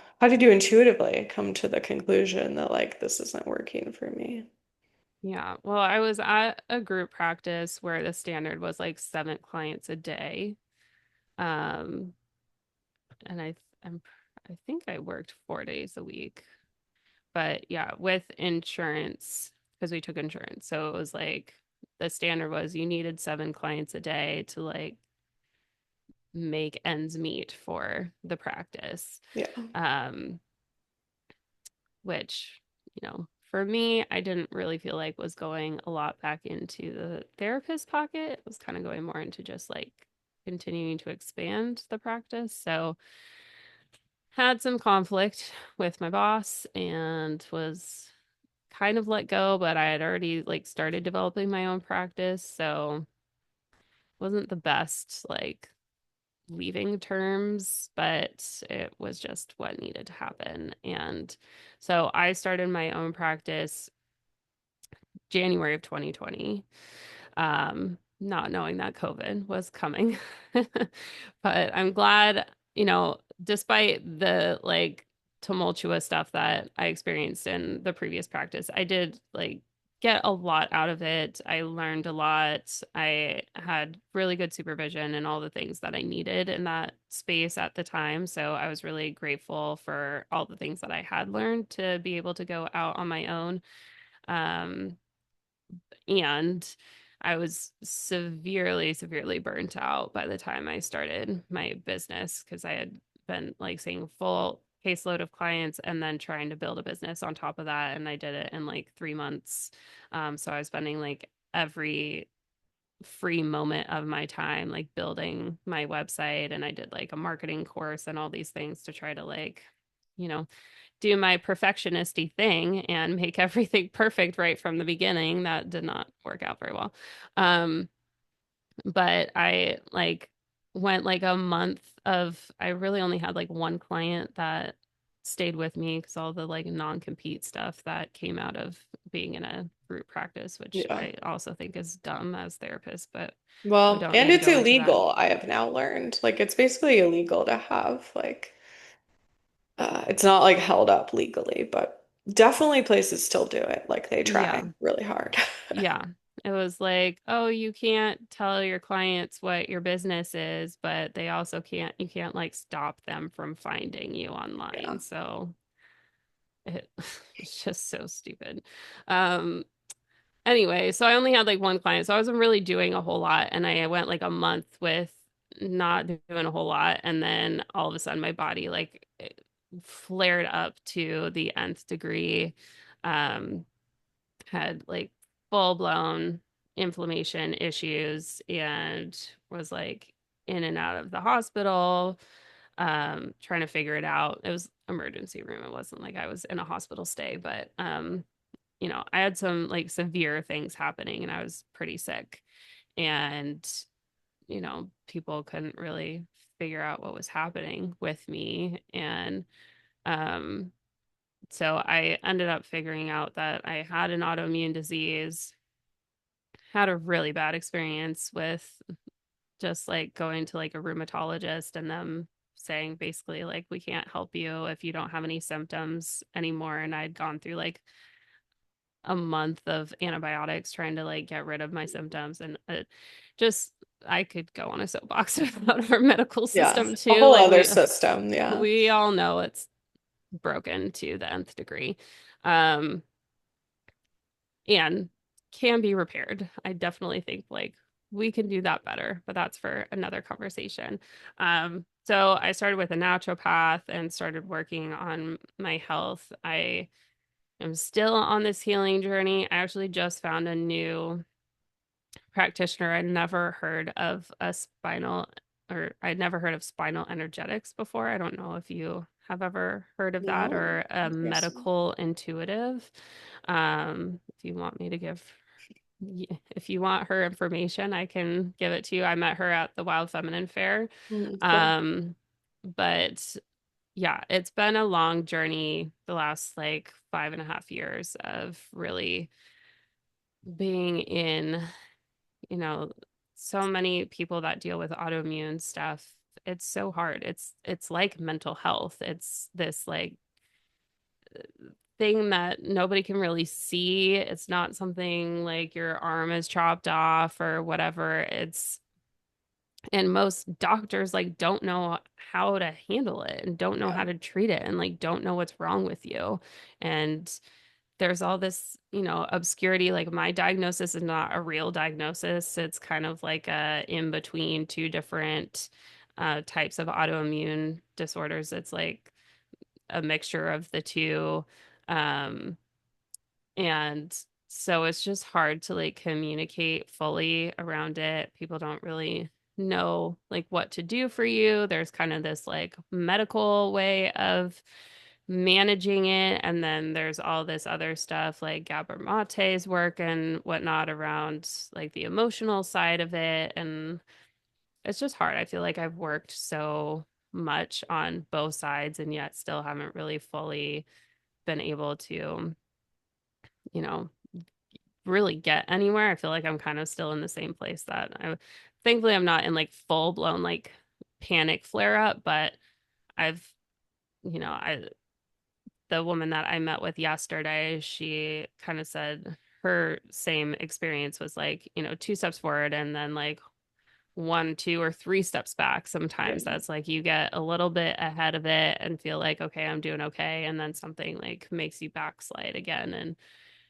intuitively come to the conclusion that like this isn't working for me? Yeah. Well, I was at a group practice where the standard was like 7 clients a day. Um, and I think I worked 4 days a week. But yeah, with insurance, because we took insurance. So it was like the standard was you needed 7 clients a day to like make ends meet for the practice. Yeah. Um, which, for me, I didn't really feel like was going a lot back into the therapist pocket. It was kind of going more into just like continuing to expand the practice. So had some conflict with my boss and was kind of let go, but I had already like started developing my own practice, so wasn't the best like leaving terms, but it was just what needed to happen. And so I started my own practice January of 2020, not knowing that COVID was coming. But I'm glad, despite the like tumultuous stuff that I experienced in the previous practice, I did like get a lot out of it. I learned a lot. I had really good supervision and all the things that I needed in that space at the time. So I was really grateful for all the things that I had learned to be able to go out on my own. Um, and I was severely, severely burnt out by the time I started my business because I had been like seeing full caseload of clients and then trying to build a business on top of that. And I did it in like 3 months. So I was spending like every free moment of my time like building my website, and I did like a marketing course and all these things to try to like, you know, do my perfectionisty thing and make everything perfect right from the beginning. That did not work out very well. Um, but I like went like a month of, I really only had like one client that stayed with me because all the like non-compete stuff that came out of being in a group practice, which Yeah. I also think is dumb as therapists, but we Well, don't and need to it's go into that. illegal, I have now learned. Like it's basically illegal to have like it's not like held up legally, but definitely places still do it. Like they Yeah. try really hard. Yeah. It was like, oh, you can't tell your clients what your business is, but they also you can't like stop them from finding you Yeah. online. So it, it's just so stupid. Um, anyway, so I only had like one client, so I wasn't really doing a whole lot, and I went like a month with not doing a whole lot, and then all of a sudden my body like it flared up to the nth degree. Um, had like full blown inflammation issues and was like in and out of the hospital, trying to figure it out. It was emergency room. It wasn't like I was in a hospital stay, but I had some like severe things happening and I was pretty sick. And, people couldn't really figure out what was happening with me. And um so I ended up figuring out that I had an autoimmune disease, had a really bad experience with just like going to like a rheumatologist and them saying basically like we can't help you if you don't have any symptoms anymore. And I'd gone through like a month of antibiotics trying to like get rid of my symptoms, and just I could go on a soapbox about our medical Yeah. system A too. whole Like other we system. Yeah. we all know it's broken to the nth degree. Um and can be repaired. I definitely think like we can do that better, but that's for another conversation. So I started with a naturopath and started working on my health. I am still on this healing journey. I actually just found a new practitioner. I'd never heard of I'd never heard of spinal energetics before. I don't know if you have ever heard of that, No. or a Interesting. medical intuitive. If you want me to give if you want her information, I can give it to you. I met her at the Wild Feminine Fair. Cool. Um, but yeah, it's been a long journey the last like 5.5 years of really being in, you know, so many people that deal with autoimmune stuff. It's so hard. It's like mental health. It's this like thing that nobody can really see. It's not something like your arm is chopped off or whatever. And most doctors like don't know how to handle it and don't know Yeah. how to treat it and like don't know what's wrong with you. And there's all this, obscurity. Like my diagnosis is not a real diagnosis. It's kind of like a in between two different types of autoimmune disorders. It's like a mixture of the two. Um, and so it's just hard to like communicate fully around it. People don't really know like what to do for you. There's kind of this like medical way of managing it. And then there's all this other stuff like Gabor Mate's work and whatnot around like the emotional side of it. And it's just hard. I feel like I've worked so much on both sides and yet still haven't really fully been able to, you know, really get anywhere. I feel like I'm kind of still in the same place that thankfully I'm not in like full blown like panic flare up, but I've, I the woman that I met with yesterday, she kind of said her same experience was like, two steps forward and then like one, two, or three steps back. Sometimes Yeah. that's like you get a little bit ahead of it and feel like, okay, I'm doing okay. And then something like makes you backslide again. And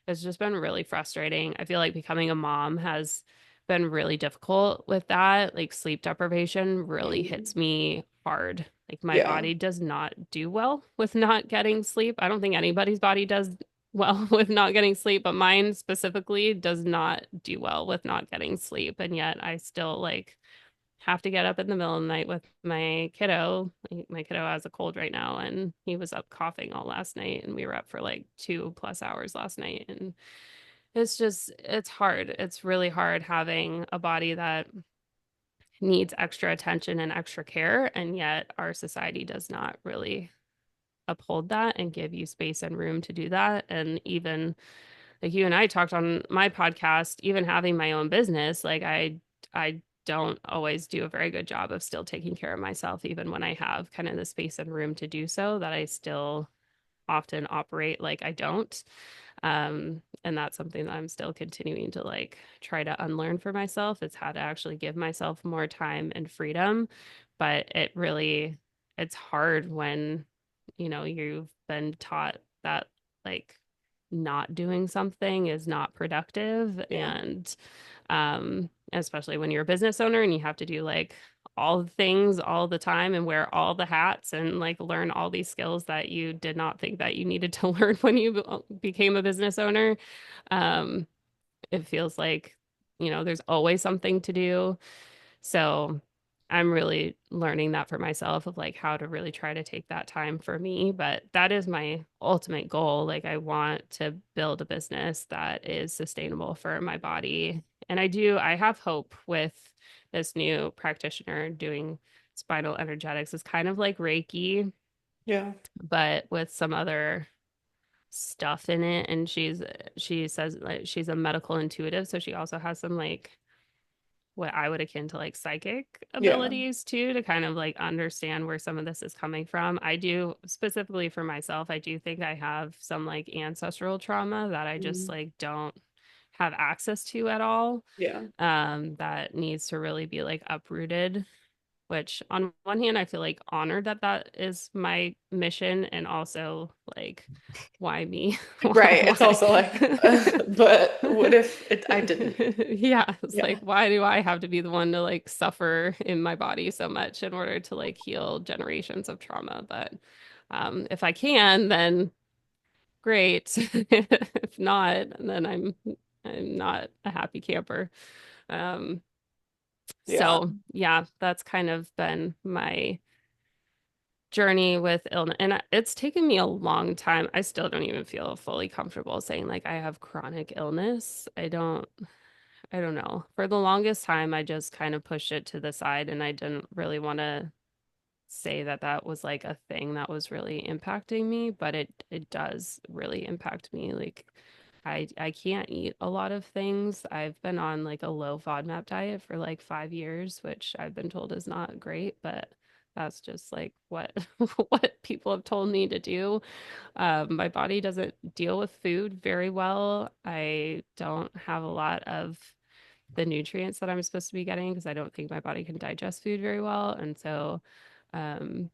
it's just been really frustrating. I feel like becoming a mom has been really difficult with that. Like sleep deprivation really Mm. hits me hard. Like my Yeah. body does not do well with not getting sleep. I don't think anybody's body does well with not getting sleep, but mine specifically does not do well with not getting sleep. And yet I still like have to get up in the middle of the night with my kiddo. My kiddo has a cold right now, and he was up coughing all last night, and we were up for like 2+ hours last night. And it's hard. It's really hard having a body that needs extra attention and extra care, and yet our society does not really uphold that and give you space and room to do that. And even like you and I talked on my podcast, even having my own business, like I don't always do a very good job of still taking care of myself, even when I have kind of the space and room to do so, that I still often operate like I don't. And that's something that I'm still continuing to like try to unlearn for myself. It's how to actually give myself more time and freedom. But it's hard when, you've been taught that like not doing something is not productive. Yeah. And especially when you're a business owner and you have to do like all the things all the time and wear all the hats and like learn all these skills that you did not think that you needed to learn when you became a business owner. Um, it feels like, there's always something to do. So I'm really learning that for myself of like how to really try to take that time for me. But that is my ultimate goal. Like, I want to build a business that is sustainable for my body. And I have hope with this new practitioner doing spinal energetics. It's kind of like Reiki, Yeah. but with some other stuff in it. And she says like she's a medical intuitive. So she also has some like what I would akin to like psychic Yeah. abilities too, to kind of like understand where some of this is coming from. I do specifically for myself, I do think I have some like ancestral trauma that I just Mm. like don't have access to at all. Yeah. That needs to really be like uprooted, which on one hand I feel like honored that that is my mission, and also like why me? Right. It's Why? also like, but what if I didn't? Yeah, it's Yeah. like why do I have to be the one to like suffer in my body so much in order to like heal generations of trauma? But if I can, then great. If not, then I'm not a happy camper. Um, Yeah. so yeah, that's kind of been my journey with illness. And it's taken me a long time. I still don't even feel fully comfortable saying like I have chronic illness. I don't know. For the longest time, I just kind of pushed it to the side and I didn't really want to say that that was like a thing that was really impacting me, but it does really impact me. Like I can't eat a lot of things. I've been on like a low FODMAP diet for like 5 years, which I've been told is not great, but that's just like what what people have told me to do. My body doesn't deal with food very well. I don't have a lot of the nutrients that I'm supposed to be getting because I don't think my body can digest food very well. And so um,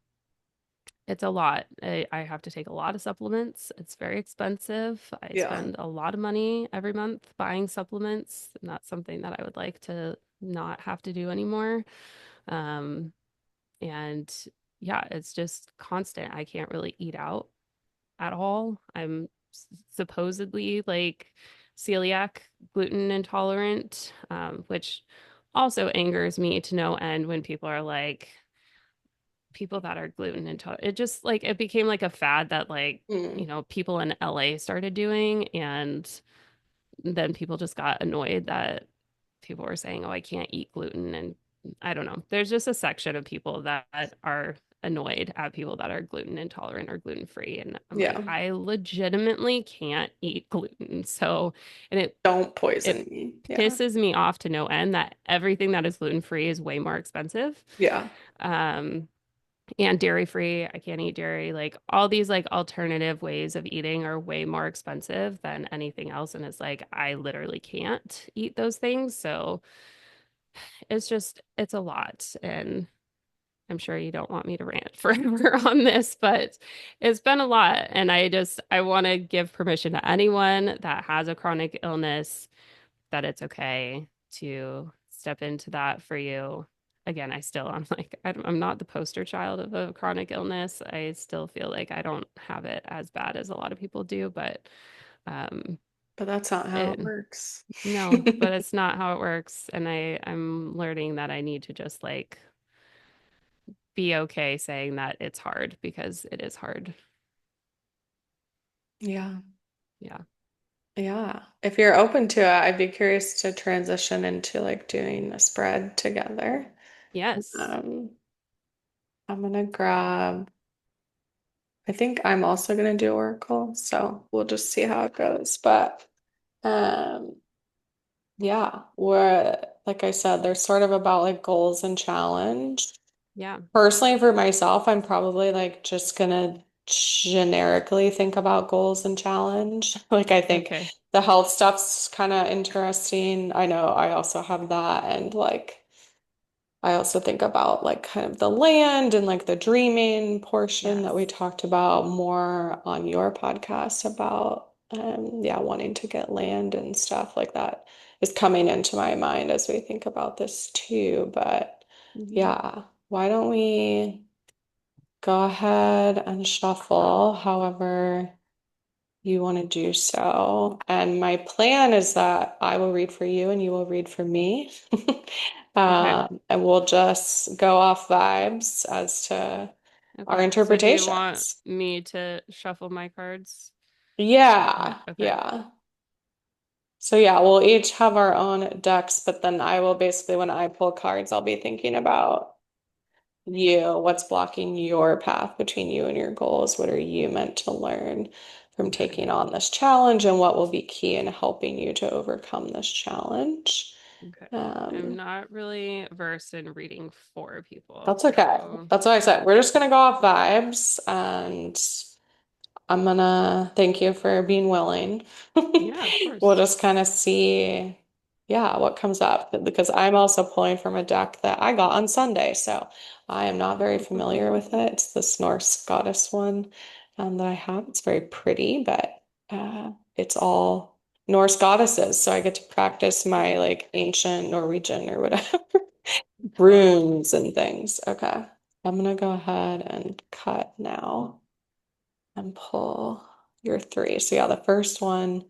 it's a lot. I have to take a lot of supplements. It's very expensive. I Yeah. spend a lot of money every month buying supplements, and that's something that I would like to not have to do anymore. Um, and yeah, it's just constant. I can't really eat out at all. I'm supposedly like celiac, gluten intolerant, which also angers me to no end when people are like, people that are gluten intolerant. It just like, it became like a fad that like, Mm. people in LA started doing. And then people just got annoyed that people were saying, oh, I can't eat gluten. And I don't know. There's just a section of people that are annoyed at people that are gluten intolerant or gluten free. And I'm like, Yeah. I legitimately can't eat gluten. So, and Don't poison it me. Yeah. pisses me off to no end that everything that is gluten free is way more expensive. Yeah. Um, and dairy free, I can't eat dairy. Like all these like alternative ways of eating are way more expensive than anything else. And it's like I literally can't eat those things. So it's a lot. And I'm sure you don't want me to rant forever on this, but it's been a lot. And I want to give permission to anyone that has a chronic illness that it's okay to step into that for you. Again, I'm like, I'm not the poster child of a chronic illness. I still feel like I don't have it as bad as a lot of people do, but um, But that's not how it it, works. no, but it's not how it works. And I'm learning that I need to just like be okay saying that it's hard because it is hard. Yeah. Yeah. Yeah. If you're open to it, I'd be curious to transition into like doing a spread together. Yes. Um, I'm gonna grab, I think I'm also gonna do Oracle, so we'll just see how it goes. But um yeah, we're like I said, they're sort of about like goals and challenge. Yeah. Personally, for myself, I'm probably like just gonna generically think about goals and challenge. Like I think Okay. the health stuff's kind of interesting. I know I also have that, and like I also think about like kind of the land and like the dreaming portion that we Yes. talked about more on your podcast about yeah, wanting to get land and stuff like that is coming into my mind as we think about this too. But Hmm. yeah, why don't we go ahead and shuffle however you want to do so. And my plan is that I will read for you and you will read for me. Okay. And we'll just go off vibes as to our Okay. So do you want interpretations. me to shuffle my cards? Yeah, Okay. yeah. So yeah, we'll each have our own decks, but then I will basically, when I pull cards, I'll be thinking about you, what's blocking your path between you and your goals? What are you meant to learn from Okay. taking on this challenge, and what will be key in helping you to overcome this challenge? Okay. I'm Um, not really versed in reading for people, that's okay. so That's what I said. We're just gonna go off vibes, and I'm gonna thank you for being willing. yeah, of We'll course. just kind of see, yeah, what comes up because I'm also pulling from a deck that I got on Sunday, so I am not very familiar with it. It's this Norse goddess one that I have. It's very pretty, but it's all Norse goddesses, so I get to practice my like ancient Norwegian or whatever Love. runes and things. Okay, I'm gonna go ahead and cut now and pull your three. So yeah, the first one,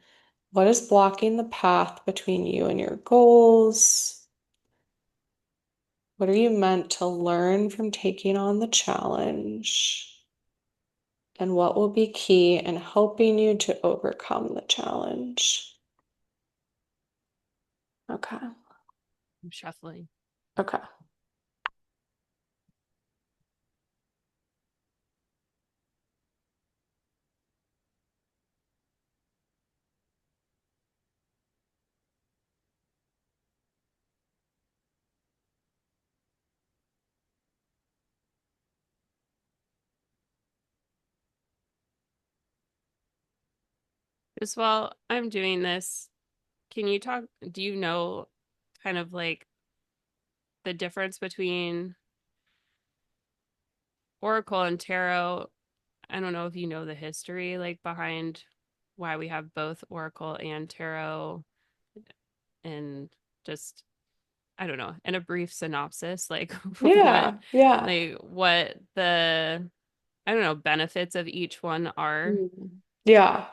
what is blocking the path between you and your goals? What are you meant to learn from taking on the challenge? And what will be key in helping you to overcome the challenge? Okay. I'm shuffling. Okay. Just while I'm doing this, do you know kind of like the difference between Oracle and Tarot? I don't know if you know the history like behind why we have both Oracle and Tarot and just I don't know, in a brief synopsis, like what Yeah. Yeah. what the I don't know, benefits of each one are. Mm. Yeah.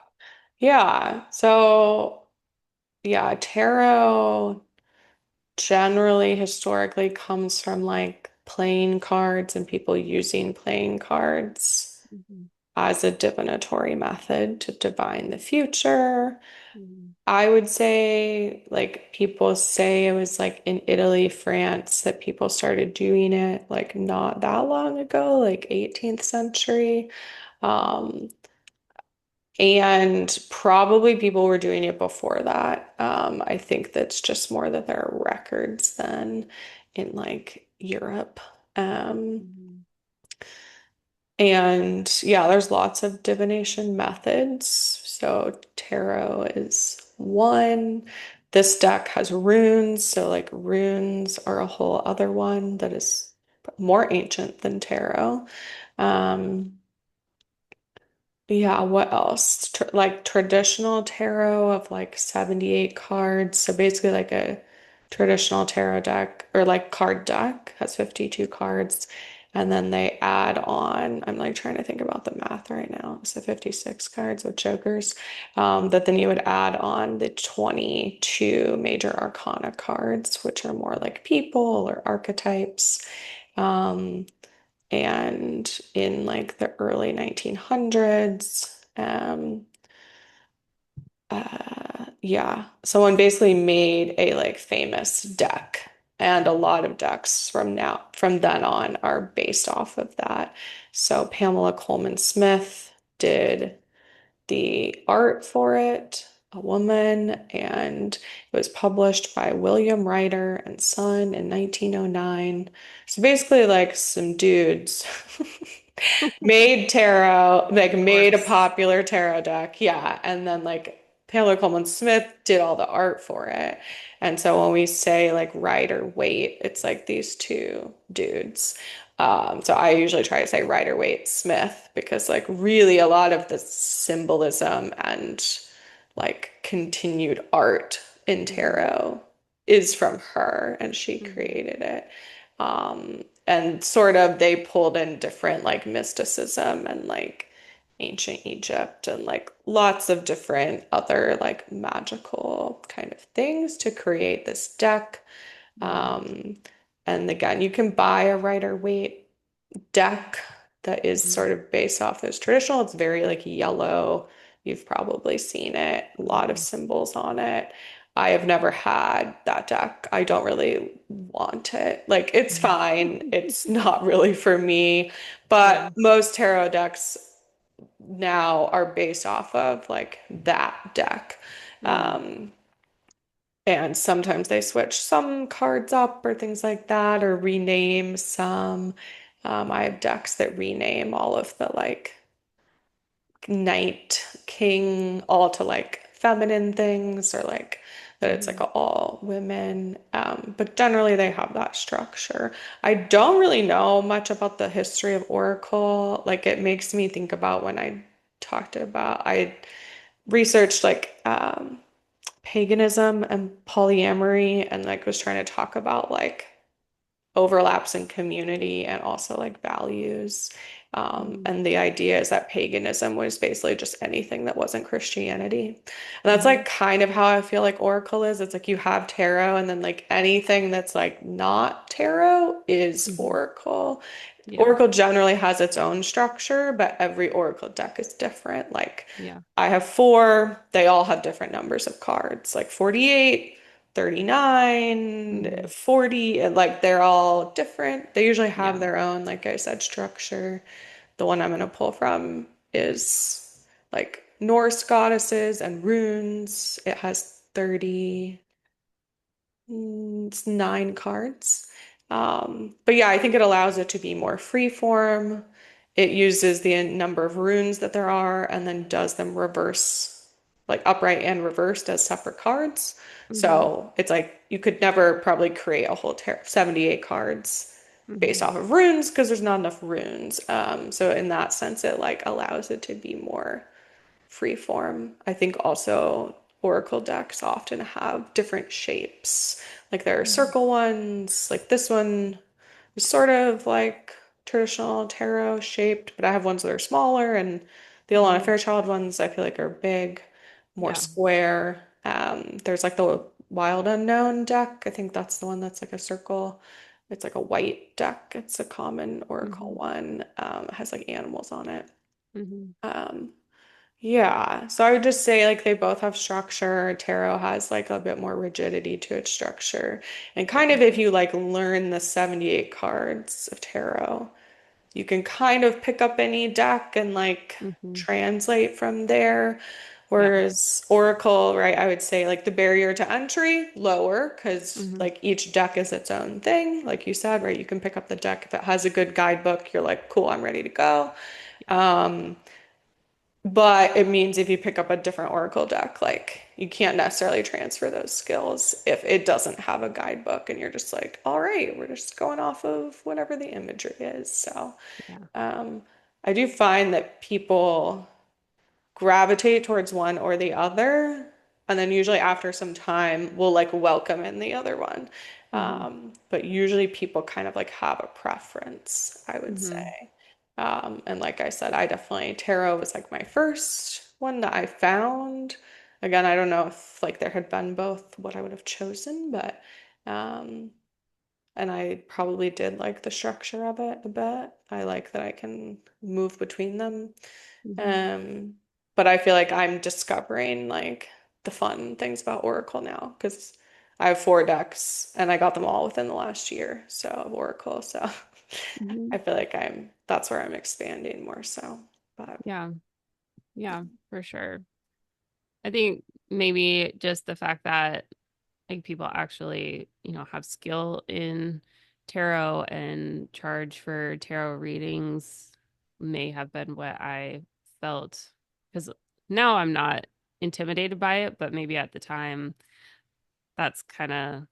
Yeah. So, yeah, tarot generally historically comes from like playing cards and people using playing cards Mhm. as a divinatory method to divine the future. Mhm. I would say, like, people say it was like in Italy, France that people started doing it like not that long ago, like 18th century. Um, and probably people were doing it before that. I think that's just more that there are records than in like Europe. Um, Mhm. and yeah, there's lots of divination methods. So tarot is one. This deck has runes. So like runes are a whole other one that is more ancient than tarot. Um, Yeah, what else? Like traditional tarot of like 78 cards. So basically like a traditional tarot deck or like card deck has 52 cards. And then they add on, I'm like trying to think about the math right now. So 56 cards with jokers. That then you would add on the 22 major arcana cards, which are more like people or archetypes. Um, and in like the early 1900s, yeah, someone basically made a like famous deck. And a lot of decks from then on are based off of that. So Pamela Coleman Smith did the art for it, a woman, and it was published by William Ryder and Son in 1909. So basically, like some dudes made tarot, like Of made a course. popular tarot deck. Yeah. And then like Taylor Coleman Smith did all the art for it. And so when we say like Rider Waite, it's like these two dudes. So I usually try to say Rider Waite Smith because like really a lot of the symbolism and like continued art in Hmm. tarot is from her and she Hmm. created it. And sort of they pulled in different like mysticism and like ancient Egypt and like lots of different other like magical kind of things to create this deck. Hmm. Um, and again, you can buy a Rider-Waite deck that is sort Hmm. of based off this traditional. It's very like yellow. You've probably seen it, a lot of Hmm. symbols on it. I have never had that deck. I don't really want it. Like, it's fine. It's not really for me. But Yeah. most tarot decks now are based off of like that deck. Hmm. Um, and sometimes they switch some cards up or things like that, or rename some. I have decks that rename all of the like knight, king, all to like feminine things, or like that it's like Hmm. all women. But generally they have that structure. I don't really know much about the history of Oracle. Like it makes me think about when I researched like paganism and polyamory and like was trying to talk about like overlaps in community and also like values. Hmm. And the idea is that paganism was basically just anything that wasn't Christianity. And that's Hmm. like kind of how I feel like Oracle is. It's like you have tarot, and then like anything that's like not tarot is Hmm. Oracle. Yeah. Oracle generally has its own structure, but every Oracle deck is different. Like Yeah. I have four, they all have different numbers of cards, like 48, 39, Hmm. 40, and like they're all different. They usually have Yeah. their own, like I said, structure. The one I'm going to pull from is like Norse goddesses and runes. It has 30, it's 9 cards. But yeah, I think it allows it to be more free form. It uses the number of runes that there are and then does them reverse, like upright and reversed as separate cards. Hmm. So it's like you could never probably create a whole 78 cards based Hmm. off of runes because there's not enough runes. So in that sense, it like allows it to be more free form. I think also Oracle decks often have different shapes. Like there are Hmm. circle ones, like this one is sort of like traditional tarot shaped, but I have ones that are smaller, and the Alana Hmm. Fairchild ones I feel like are big, more Yeah. square. There's like the Wild Unknown deck. I think that's the one that's like a circle. It's like a white deck. It's a common Oracle Hmm. one. It has like animals on it. Hmm. Um, yeah, so I would just say like they both have structure. Tarot has like a bit more rigidity to its structure. And kind Yeah. of if you like learn the 78 cards of tarot, you can kind of pick up any deck and like Hmm. translate from there. Yeah. Whereas Oracle, right, I would say like the barrier to entry lower because Hmm. like each deck is its own thing. Like you said, right, you can pick up the deck if it has a good guidebook, you're like, cool, I'm ready to go. Yeah. Um, but it means if you pick up a different Oracle deck, like you can't necessarily transfer those skills if it doesn't have a guidebook and you're just like, all right, we're just going off of whatever the imagery is. So Yeah. um, I do find that people gravitate towards one or the other. And then usually after some time, we'll like welcome in the other one. Hmm. But usually people kind of like have a preference, I would Hmm. say. And like I said, I definitely, tarot was like my first one that I found. Again, I don't know if like there had been both what I would have chosen, but um, and I probably did like the structure of it a bit. I like that I can move between them. Hmm. Um, but I feel like I'm discovering like the fun things about Oracle now because I have 4 decks and I got them all within the last year. So of Oracle. So Hmm. I feel like that's where I'm expanding more so. But Yeah. Yeah, for sure. I think maybe just the fact that like people actually, have skill in tarot and charge for tarot readings may have been what I felt. Because now I'm not intimidated by it, but maybe at the time that's kind of,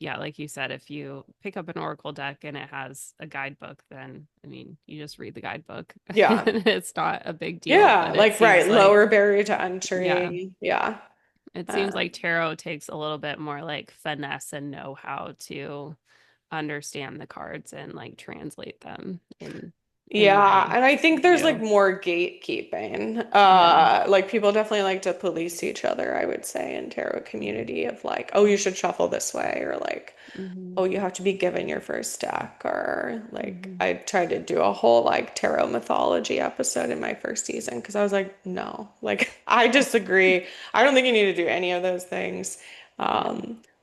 yeah, like you said, if you pick up an Oracle deck and it has a guidebook, then I mean, you just read the guidebook. yeah. It's not a big deal, Yeah, but it like right, seems like, lower barrier to yeah. entry. Yeah. It seems like Um, tarot takes a little bit more like finesse and know how to understand the cards and like translate them in the Yeah, way and I think you there's like do. more gatekeeping. Yeah. Like people definitely like to police each other, I would say, in tarot community of like, oh, you should shuffle this way, or like, Hmm. oh, you have to be given your first deck, or like Hmm. I tried to do a whole like tarot mythology episode in my first season because I was like, no, like I disagree. I don't think you need to do any of those things. Yeah.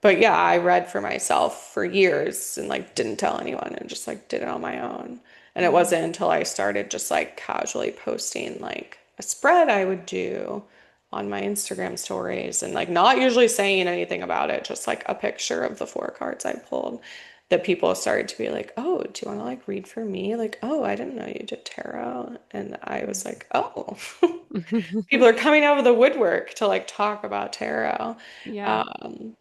But yeah, I read for myself for years and like didn't tell anyone and just like did it on my own. And it Hmm. wasn't until I started just like casually posting like a spread I would do on my Instagram stories and like not usually saying anything about it, just like a picture of the 4 cards I pulled, that people started to be like, "Oh, do you want to like read for me?" Like, "Oh, I didn't know you did tarot." And I was like, "Oh." People are coming out of the woodwork to like talk about tarot. Yeah. Um,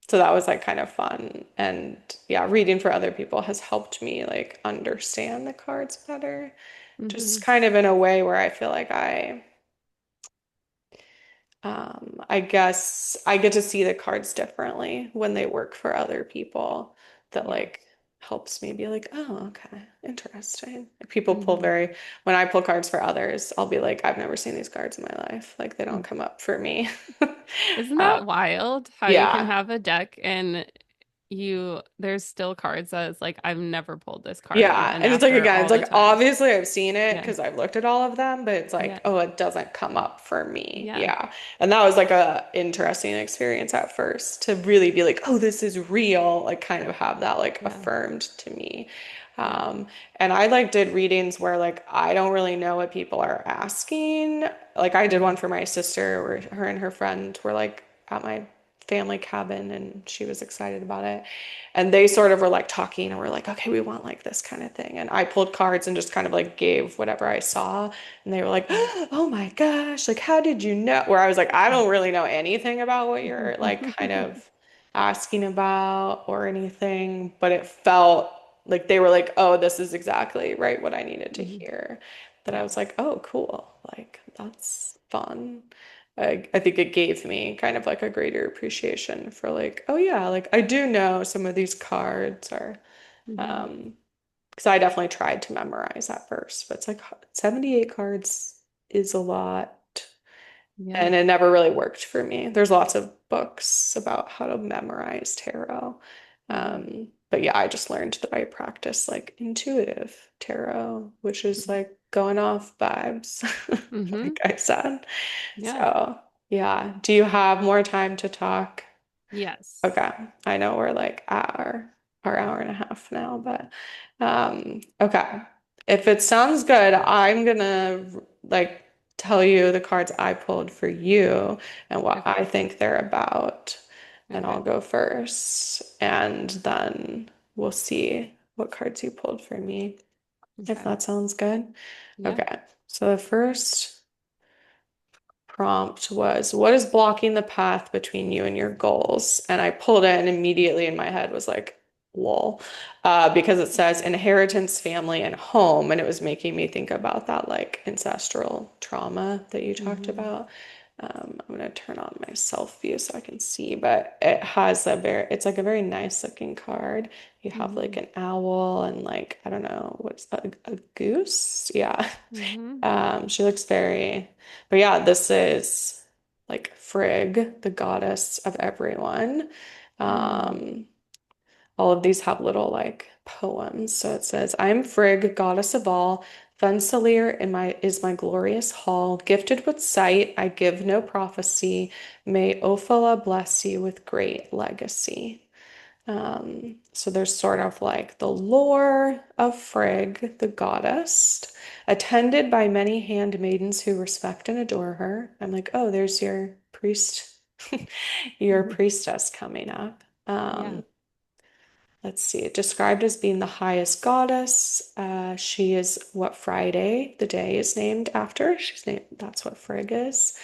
so that was like kind of fun. And yeah, reading for other people has helped me like understand the cards better. Just Hmm. kind of in a way where I feel like I guess I get to see the cards differently when they work for other people. That Yeah. like helps me be like, oh, okay, interesting. People pull Hmm. when I pull cards for others, I'll be like, I've never seen these cards in my life. Like they don't come up for me. Isn't Uh, that wild how you can yeah. have a deck and there's still cards that it's like I've never pulled this card Yeah. even And it's like, after again, all it's the like times. obviously I've seen it Yeah. because I've looked at all of them, but it's Yeah. like, oh, it doesn't come up for me. Yeah. Yeah. And that was like a interesting experience at first to really be like, oh, this is real, like kind of have that like Yeah. affirmed to me. Yeah. And I like did readings where like I don't really know what people are asking. Like I did one Mhm. for my sister where her and her friend were like at my family cabin and she was excited about it. And they sort of were like talking and were like, okay, we want like this kind of thing. And I pulled cards and just kind of like gave whatever I saw. And they were like, oh my gosh, like, how did you know? Where I was like, I don't really know anything about what you're like kind of asking about or anything. But it felt like they were like, oh, this is exactly right what I needed to Mhm. hear. That I Yeah. was like, oh, cool. Like, that's fun. I think it gave me kind of like a greater appreciation for like, oh yeah, like I do know some of these cards are, Hmm. um, because I definitely tried to memorize at first, but it's like 78 cards is a lot. Yeah. And it never really worked for me. There's lots of books about how to memorize tarot. Hmm. But yeah, I just learned that I practice like intuitive tarot, which is like going off vibes, Hmm. like I said. Yeah. So yeah. Do you have more time to talk? Yes. Okay. I know we're like at our hour and a half now, but okay. If it sounds good, I'm gonna like tell you the cards I pulled for you and what Okay. I think they're about. And Okay. I'll go first, and then we'll see what cards you pulled for me, if Okay. that sounds good. Yeah. Okay. So the first prompt was, what is blocking the path between you and your goals? And I pulled it and immediately in my head was like, lol, because it says inheritance, family, and home. And it was making me think about that like ancestral trauma that you talked Hmm. about. I'm gonna turn on my self view so I can see, but it's like a very nice looking card. You have like Hmm. an owl and like, I don't know, what's a goose? Yeah. Hmm. She looks very, but yeah, this is like Frigg, the goddess of everyone. Hmm. Um, all of these have little like poems. So it says, I'm Frigg, goddess of all, Fensalir in my is my glorious hall. Gifted with sight, I give no prophecy. May Ophala bless you with great legacy. So there's sort of like the lore of Frigg, the goddess, attended by many handmaidens who respect and adore her. I'm like, oh, there's your priest, your Mhm. priestess coming up. Yeah. Let's see, described as being the highest goddess. She is what Friday, the day, is named after. She's named, that's what Frigg is.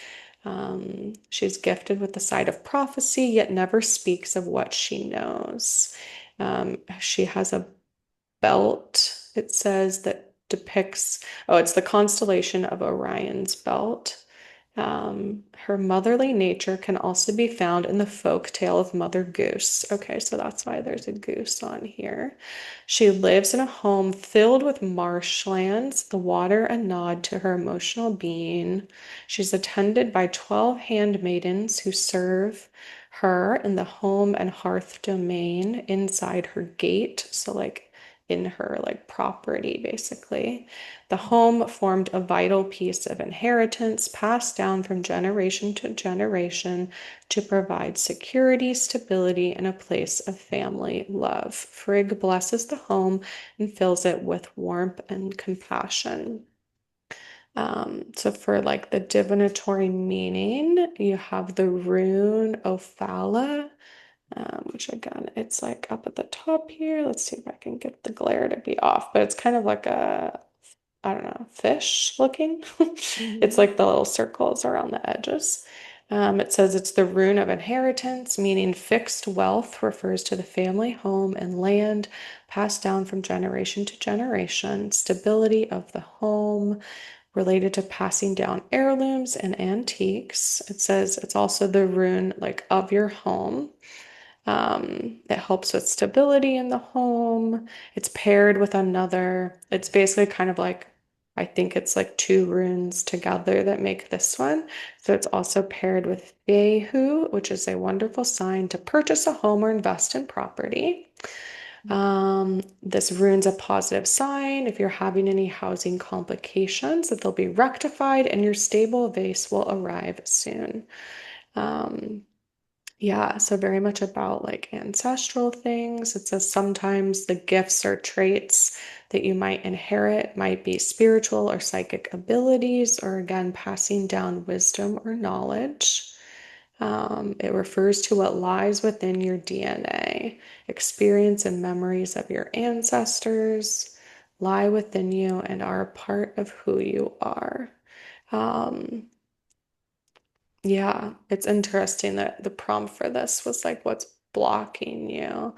She's gifted with the sight of prophecy, yet never speaks of what she knows. She has a belt, it says, that depicts, oh, it's the constellation of Orion's belt. Her motherly nature can also be found in the folk tale of Mother Goose. Okay, so that's why there's a goose on here. She lives in a home filled with marshlands, the water a nod to her emotional being. She's attended by 12 handmaidens who serve her in the home and hearth domain inside her gate. So, like, in her like property, basically. The home formed a vital piece of inheritance passed down from generation to generation to provide security, stability, and a place of family love. Frigg blesses the home and fills it with warmth and compassion. So for like the divinatory meaning, you have the rune Ophala, which again, it's like up at the top here. Let's see if I can get the glare to be off, but it's kind of like a, I don't know, fish looking. It's Hmm. like the little circles around the edges. It says it's the rune of inheritance, meaning fixed wealth refers to the family home and land passed down from generation to generation, stability of the home related to passing down heirlooms and antiques. It says it's also the rune like of your home. It helps with stability in the home. It's paired with another. It's basically kind of like, I think it's like two runes together that make this one. So it's also paired with Behu, which is a wonderful sign to purchase a home or invest in property. This rune's a positive sign if you're having any housing complications, that they'll be rectified and your stable base will arrive soon. Um, yeah, so very much about like ancestral things. It says sometimes the gifts or traits that you might inherit might be spiritual or psychic abilities, or again, passing down wisdom or knowledge. It refers to what lies within your DNA. Experience and memories of your ancestors lie within you and are a part of who you are. Um, yeah, it's interesting that the prompt for this was like, what's blocking you?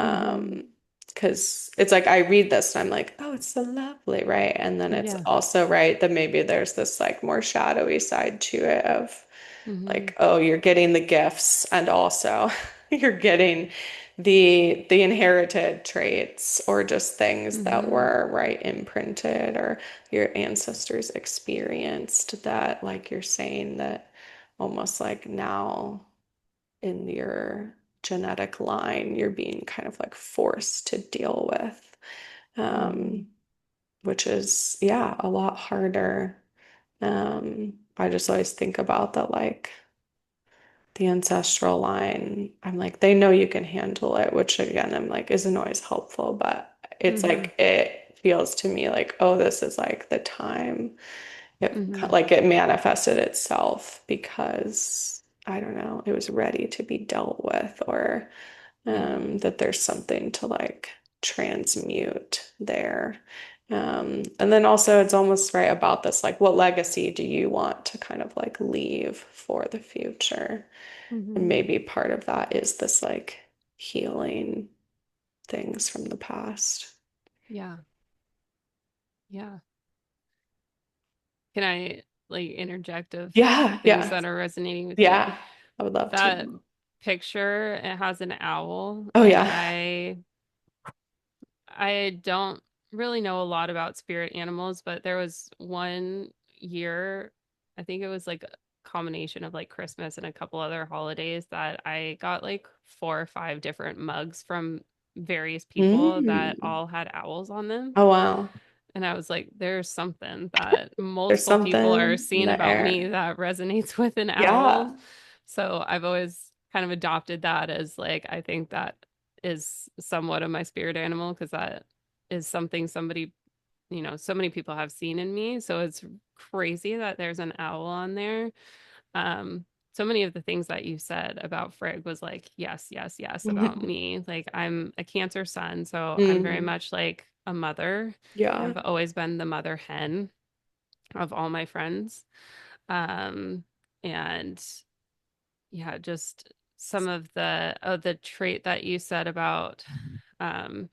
Hmm. Um, because it's like I read this and I'm like, oh, it's so lovely, right? And then it's Yeah. also right that maybe there's this like more shadowy side to it of Hmm. like, oh, you're getting the gifts and also you're getting the inherited traits or just things that Hmm. were right imprinted or your ancestors experienced that like you're saying that almost like now in your genetic line you're being kind of like forced to deal with, Hmm. um, which is yeah a lot harder. I just always think about that like the ancestral line, I'm like, they know you can handle it, which again, I'm like, isn't always helpful, but it's Hmm. like, it feels to me like, oh, this is like the time it Hmm. like it manifested itself because I don't know, it was ready to be dealt with, or Yeah. that there's something to like transmute there. And then also it's almost right about this, like, what legacy do you want to kind of like leave for the future? And Hmm. maybe part of that is this like healing things from the past. Yeah. Yeah. Can I like interject of Yeah, things yeah, that are resonating with me? yeah. I would love That to. picture, it has an owl, Oh, and yeah. I don't really know a lot about spirit animals, but there was one year, I think it was like a combination of like Christmas and a couple other holidays, that I got like 4 or 5 different mugs from various people that Mm. all had owls on them. Oh, wow. And I was like, there's something that There's multiple people are something in seeing the about me air. that resonates with an owl. Yeah. So I've always kind of adopted that as like, I think that is somewhat of my spirit animal because that is something somebody, so many people have seen in me. So it's crazy that there's an owl on there. Um, so many of the things that you said about Frigg was like, yes, yes, yes, about me. Like I'm a Cancer sun, so I'm very Mm, much like a mother. yeah. I've always been the mother hen of all my friends. Um, and yeah, just some of the trait that you said about um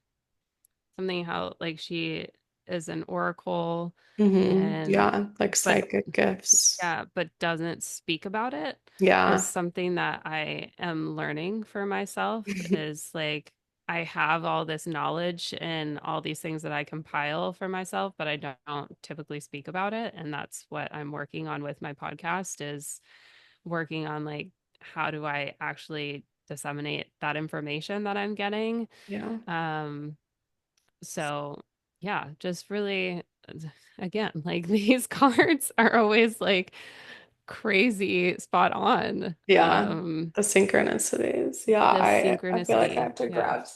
something how like she is an oracle and Yeah. Like but psychic gifts. yeah, but doesn't speak about it is Yeah. something that I am learning for myself is like I have all this knowledge and all these things that I compile for myself, but I don't typically speak about it. And that's what I'm working on with my podcast is working on like how do I actually disseminate that information that I'm getting. Yeah. Um, so yeah, just really again, like these cards are always like crazy spot on. Yeah. The synchronicities. Yeah. The I feel like I synchronicity. have to Yeah. grab.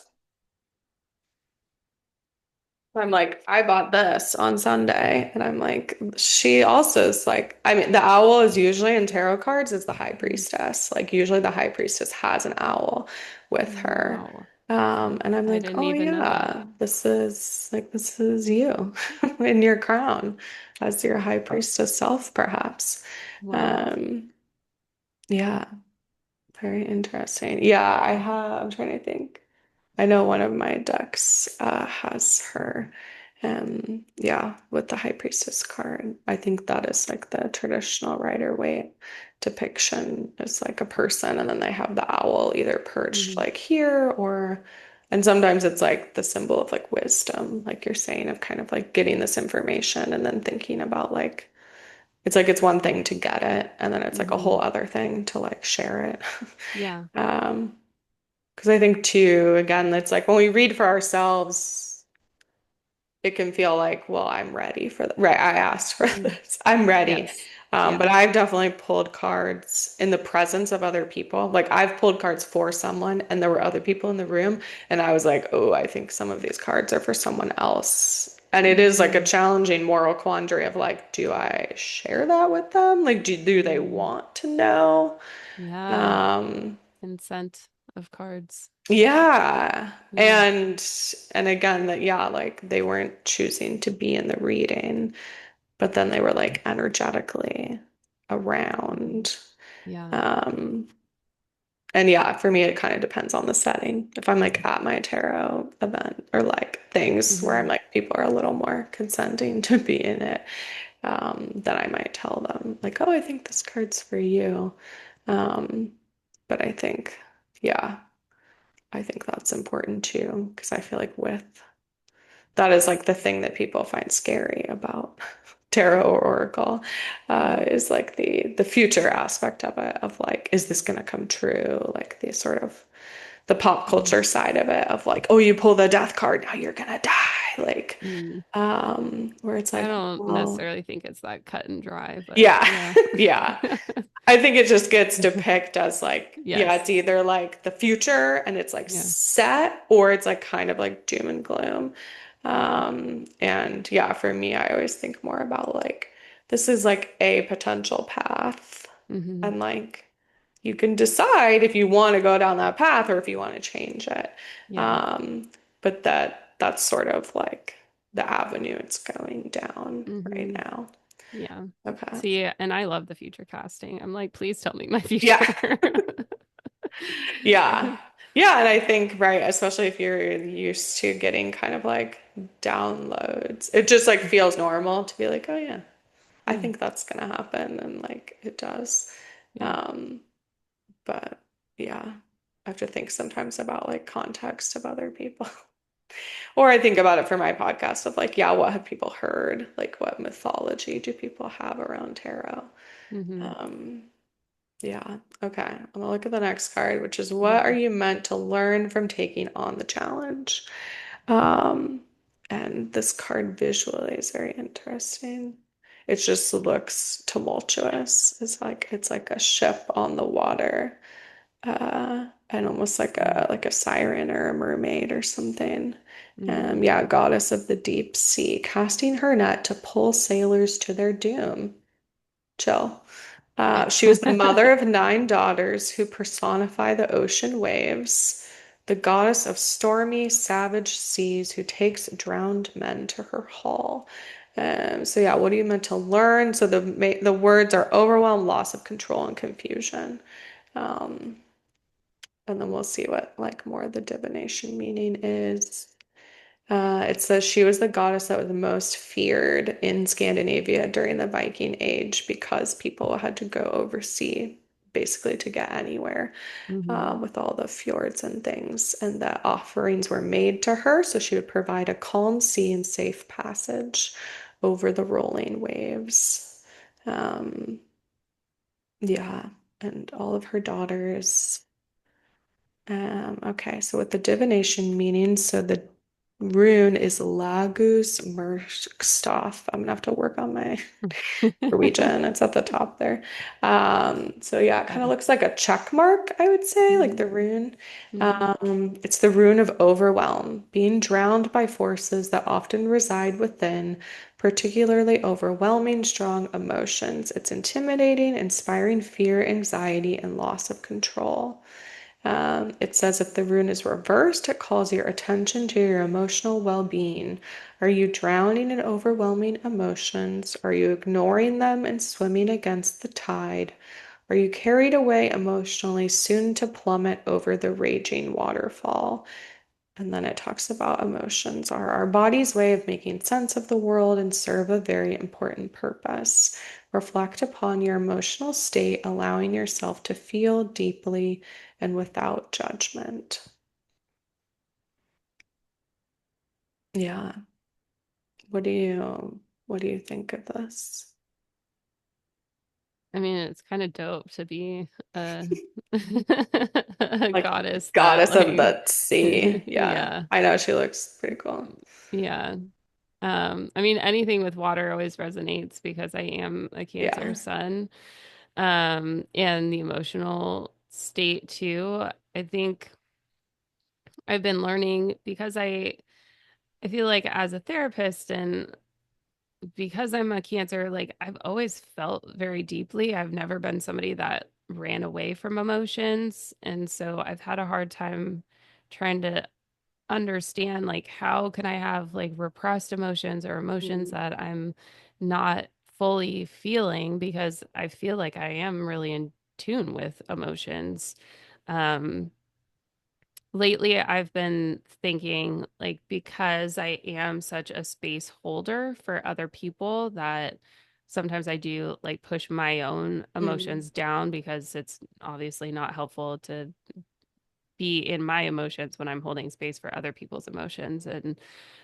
I'm like, I bought this on Sunday. And I'm like, she also is like, I mean, the owl is usually in tarot cards is the high Mhm. priestess. Like, usually the high priestess has an owl with her. Wow. And I'm I like, didn't oh, even know that. yeah, this is you in your crown as your high priestess self, perhaps. Wow. Um, yeah, very interesting. Yeah, I'm trying to think. I know one of my decks has her. Yeah, with the High Priestess card. I think that is like the traditional Rider-Waite depiction. It's like a person, and then they have the owl either perched Hmm. like here or, and sometimes it's like the symbol of like wisdom, like you're saying, of kind of like getting this information and then thinking about like, it's like it's one thing to get it, and then it's like a Hmm. whole other thing to like share it. Yeah. Um, because I think too, again, it's like when we read for ourselves, it can feel like, well, I'm ready for that. Right, I asked for Mm. this. I'm ready. Yes. But Yeah. I've definitely pulled cards in the presence of other people. Like I've pulled cards for someone, and there were other people in the room, and I was like, oh, I think some of these cards are for someone else. And it is like a Hmm. challenging moral quandary of like, do I share that with them? Like, do they Mm. want to know? Yeah. Um, Consent of cards. Yeah. Yeah. And again that yeah, like they weren't choosing to be in the reading, but then they were like energetically around. Yeah. Um and yeah, for me it kind of depends on the setting. If I'm like at my tarot event or like things where I'm Hmm. like people are a little more consenting to be in it, then I might tell them like, oh, I think this card's for you. Um, but I think, yeah. I think that's important too, because I feel like with that is like the thing that people find scary about tarot or oracle, is like the future aspect of it, of like, is this going to come true? Like the sort of the pop culture side of it, of like, oh, you pull the death card, now you're gonna die. Like, Mm. where it's I like, don't well, necessarily think it's that cut and dry, but yeah, yeah. yeah. I think it just gets depicted as like, yeah, Yes. it's either like the future and it's like Yeah. set, or it's like kind of like doom and gloom. And yeah, for me, I always think more about like, this is like a potential path. Hmm. And like, you can decide if you want to go down that path or if you want to change it. Yeah. But that's sort of like the avenue it's going down right Hmm. now. Yeah. Okay. See, and I love the future casting. I'm like, please tell me my Yeah. future. Yeah. Yeah, and I think, right, especially if you're used to getting kind of like downloads, it just like feels normal to be like, oh yeah, I Yeah. think that's gonna happen, and like it does. Yeah. Um, but yeah, I have to think sometimes about like context of other people. Or I think about it for my podcast of like, yeah, what have people heard? Like what mythology do people have around tarot? Hmm. Um, Yeah. Okay. I'm gonna look at the next card, which is what are Yeah. you meant to learn from taking on the challenge? Um, And this card visually is very interesting. It just looks tumultuous. It's like a ship on the water, and almost Mm, like a siren or a mermaid or something. mm. Yeah, goddess of the deep sea, casting her net to pull sailors to their doom. Chill. She was the mother of nine daughters who personify the ocean waves, the goddess of stormy, savage seas who takes drowned men to her hall. So yeah, what are you meant to learn? So the words are overwhelm, loss of control, and confusion. Um, and then we'll see what like more of the divination meaning is. It says she was the goddess that was the most feared in Scandinavia during the Viking Age because people had to go oversea basically to get anywhere Hmm. with all the fjords and things. And the offerings were made to her, so she would provide a calm sea and safe passage over the rolling waves. Um, yeah, and all of her daughters. Okay, so with the divination meaning, so the rune is Lagus Merkstoff. I'm gonna have to work on my Norwegian. It's at the top there. So yeah, it kind of Okay. looks like a check mark, I would say, like Hmm. the rune. Hmm. It's the rune of overwhelm, being drowned by forces that often reside within, particularly overwhelming, strong emotions. It's intimidating, inspiring fear, anxiety, and loss of control. It says if the rune is reversed, it calls your attention to your emotional well-being. Are you drowning in overwhelming emotions? Are you ignoring them and swimming against the tide? Are you carried away emotionally, soon to plummet over the raging waterfall? And then it talks about emotions are our body's way of making sense of the world and serve a very important purpose. Reflect upon your emotional state, allowing yourself to feel deeply and without judgment. Yeah. What do you think of this? I mean, it's kind of dope to be a, a Like goddess that goddess of like the sea. Yeah. yeah. I know she looks pretty cool. Yeah. I mean anything with water always resonates because I am a Cancer Yeah. sun. And the emotional state too. I think I've been learning because I feel like as a therapist and because I'm a Cancer, like I've always felt very deeply. I've never been somebody that ran away from emotions. And so I've had a hard time trying to understand like how can I have like repressed emotions or emotions Mm. that I'm not fully feeling because I feel like I am really in tune with emotions. Um, Lately, I've been thinking, like, because I am such a space holder for other people, that sometimes I do like push my own Mm. emotions down because it's obviously not helpful to be in my emotions when I'm holding space for other people's emotions. And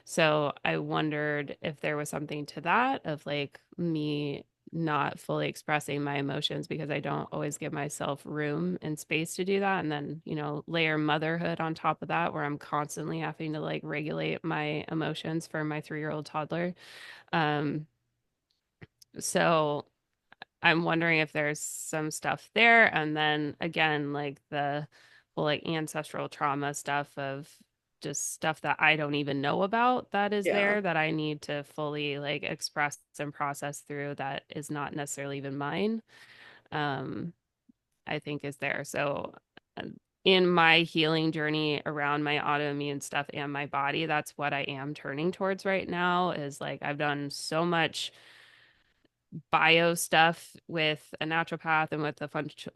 so I wondered if there was something to that of like me not fully expressing my emotions because I don't always give myself room and space to do that. And then, layer motherhood on top of that, where I'm constantly having to like regulate my emotions for my 3-year-old toddler. Um, so I'm wondering if there's some stuff there. And then again, like the whole like ancestral trauma stuff of just stuff that I don't even know about that is Yeah. there that I need to fully like express and process through that is not necessarily even mine. Um, I think is there. So uh, in my healing journey around my autoimmune stuff and my body, that's what I am turning towards right now is like I've done so much bio stuff with a naturopath and with a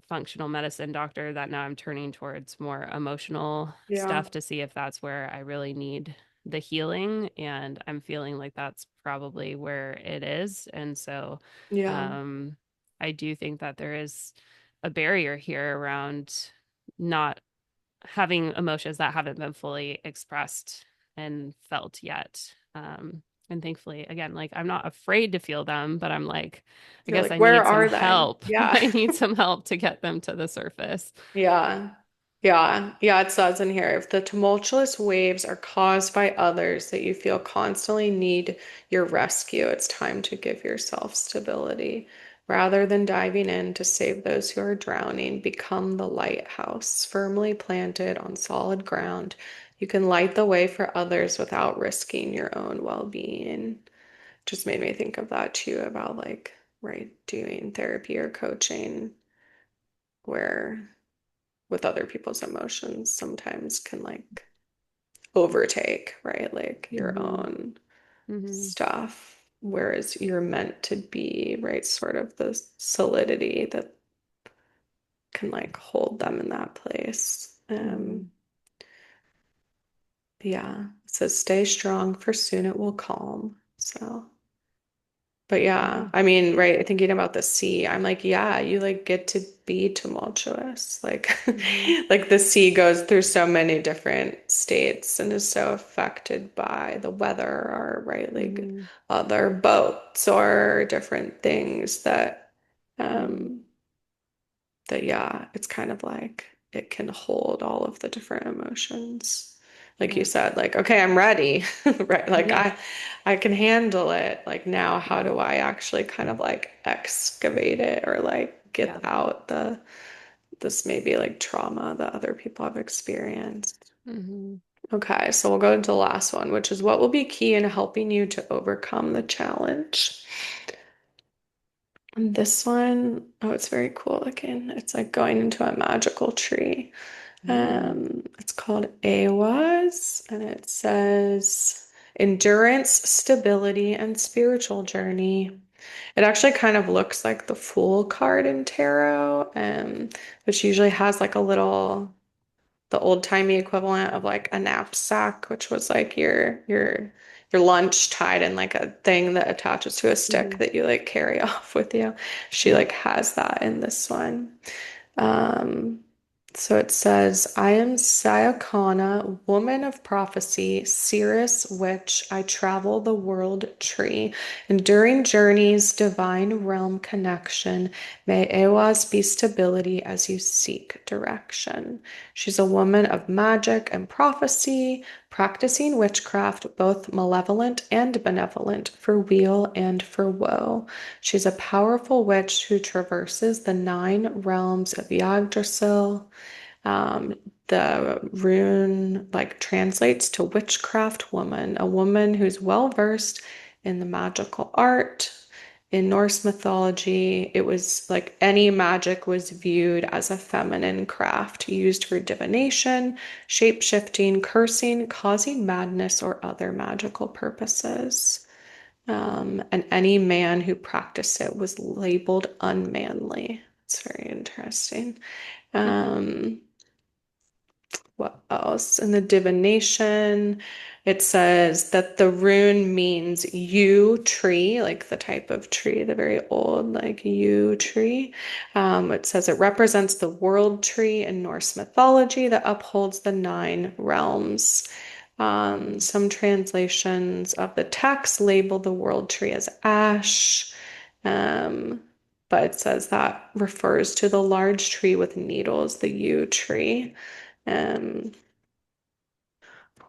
functional medicine doctor that now I'm turning towards more emotional Yeah. stuff to see if that's where I really need the healing. And I'm feeling like that's probably where it is. And so Yeah. um, I do think that there is a barrier here around not having emotions that haven't been fully expressed and felt yet. And thankfully, again, like I'm not afraid to feel them, but I'm like, I You're guess like, I where need some are they? help. Yeah. I need some help to get them to the surface. Yeah. Yeah, yeah, it says in here if the tumultuous waves are caused by others that you feel constantly need your rescue, it's time to give yourself stability. Rather than diving in to save those who are drowning, become the lighthouse, firmly planted on solid ground. You can light the way for others without risking your own well-being. Just made me think of that too, about like, right, doing therapy or coaching where with other people's emotions sometimes can like overtake, right? Like your Hmm. own Hmm. stuff, whereas you're meant to be, right? Sort of the solidity that can like hold them in that place. Hmm. Yeah. It says stay strong, for soon it will calm. So but yeah, Yeah. I mean, right, thinking about the sea, I'm like, yeah, you like get to be tumultuous. Like Hmm. like the sea goes through so many different states and is so affected by the weather or right, like Hmm. other boats or different things that Hmm. um that yeah, it's kind of like it can hold all of the different emotions. Like you Yeah. said, like, okay, I'm ready, right? Like Yeah. I can handle it. Like now, how do I actually kind of like excavate it or like get Yeah. out the this maybe like trauma that other people have experienced? Hmm. Okay, so we'll go into the last one, which is what will be key in helping you to overcome the challenge. And this one, oh, it's very cool looking. It's like going into a magical tree. It's called AWAS, and it says endurance, stability, and spiritual journey. It actually kind of looks like the Fool card in tarot, which usually has like a little, the old-timey equivalent of like a knapsack, which was like your lunch tied in like a thing that attaches to a stick Hmm. that you like carry off with you. She Yeah. like has that in this one. Um, so it says, I am Sayakana, woman of prophecy, seeress witch. I travel the world tree. Enduring journeys, divine realm connection. May Ewas be stability as you seek direction. She's a woman of magic and prophecy, practicing witchcraft, both malevolent and benevolent, for weal and for woe. She's a powerful witch who traverses the nine realms of Yggdrasil. Um, the rune like translates to witchcraft woman, a woman who's well versed in the magical art. In Norse mythology, it was like any magic was viewed as a feminine craft used for divination, shape-shifting, cursing, causing madness, or other magical purposes. And any man who practiced it was labeled unmanly. It's very interesting. Um, what else? In the divination, it says that the rune means yew tree, like the type of tree, the very old, like yew tree. It says it represents the world tree in Norse mythology that upholds the nine realms. Some translations of the text label the world tree as ash. Um, but it says that refers to the large tree with needles, the yew tree. Um,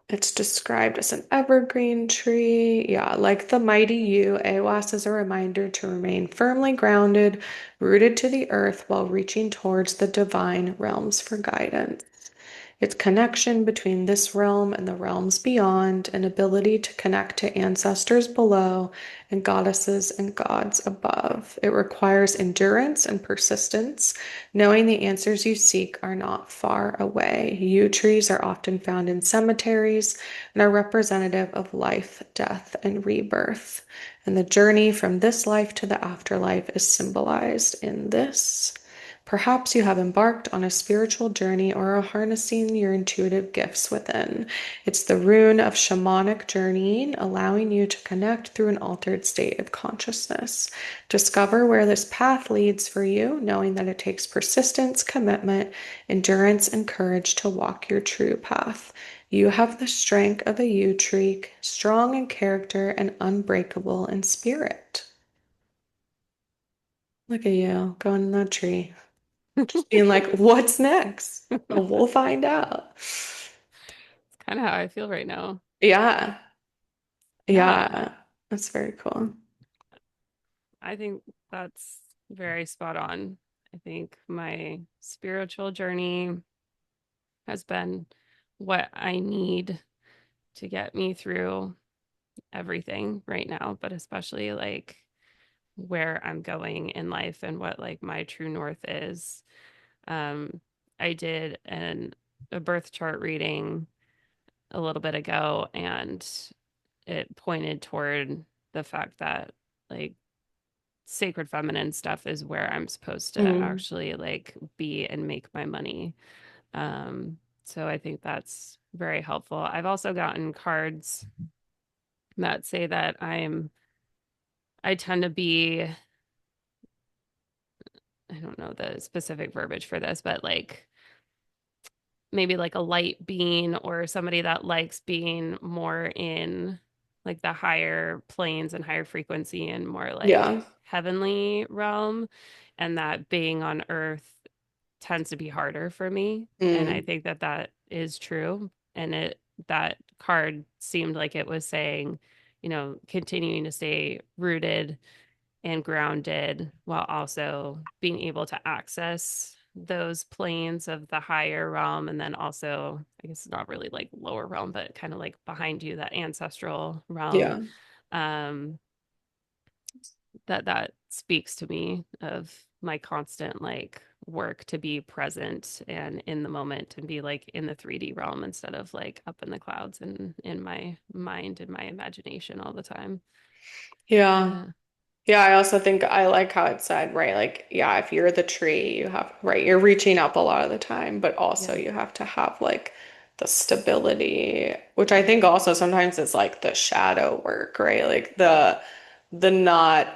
it's described as an evergreen tree. Yeah, like the mighty yew, Awas is a reminder to remain firmly grounded, rooted to the earth while reaching towards the divine realms for guidance. Its connection between this realm and the realms beyond, an ability to connect to ancestors below and goddesses and gods above. It requires endurance and persistence, knowing the answers you seek are not far away. Yew trees are often found in cemeteries and are representative of life, death, and rebirth. And the journey from this life to the afterlife is symbolized in this. Perhaps you have embarked on a spiritual journey or are harnessing your intuitive gifts within. It's the rune of shamanic journeying, allowing you to connect through an altered state of consciousness. Discover where this path leads for you, knowing that it takes persistence, commitment, endurance, and courage to walk your true path. You have the strength of a yew tree, strong in character and unbreakable in spirit. Look at you going in that tree. Just being like, what's next? We'll find out. It's kind of how I feel right now. Yeah. Yeah, Yeah. That's very cool. I think that's very spot on. I think my spiritual journey has been what I need to get me through everything right now, but especially like where I'm going in life and what like my true north is. Um, I did a birth chart reading a little bit ago, and it pointed toward the fact that like sacred feminine stuff is where I'm supposed to Mm. actually like be and make my money. So I think that's very helpful. I've also gotten cards that say that I tend to be, I don't know the specific verbiage for this, but like maybe like a light being or somebody that likes being more in like the higher planes and higher frequency and more like Yeah. heavenly realm, and that being on earth tends to be harder for me. And I Mm. think that that is true. And that card seemed like it was saying, continuing to stay rooted and grounded while also being able to access those planes of the higher realm. And then also, I guess not really like lower realm, but kind of like behind you, that ancestral realm. Yeah. Um, that speaks to me of my constant like work to be present and in the moment and be like in the 3D realm instead of like up in the clouds and in my mind and my imagination all the time. Yeah. Yeah. Yeah, I also think I like how it said, right? Like, yeah, if you're the tree, you have, right, you're reaching up a lot of the time, but also Yeah. you have to have like the stability, which I think also sometimes is like the shadow work, right? Like the not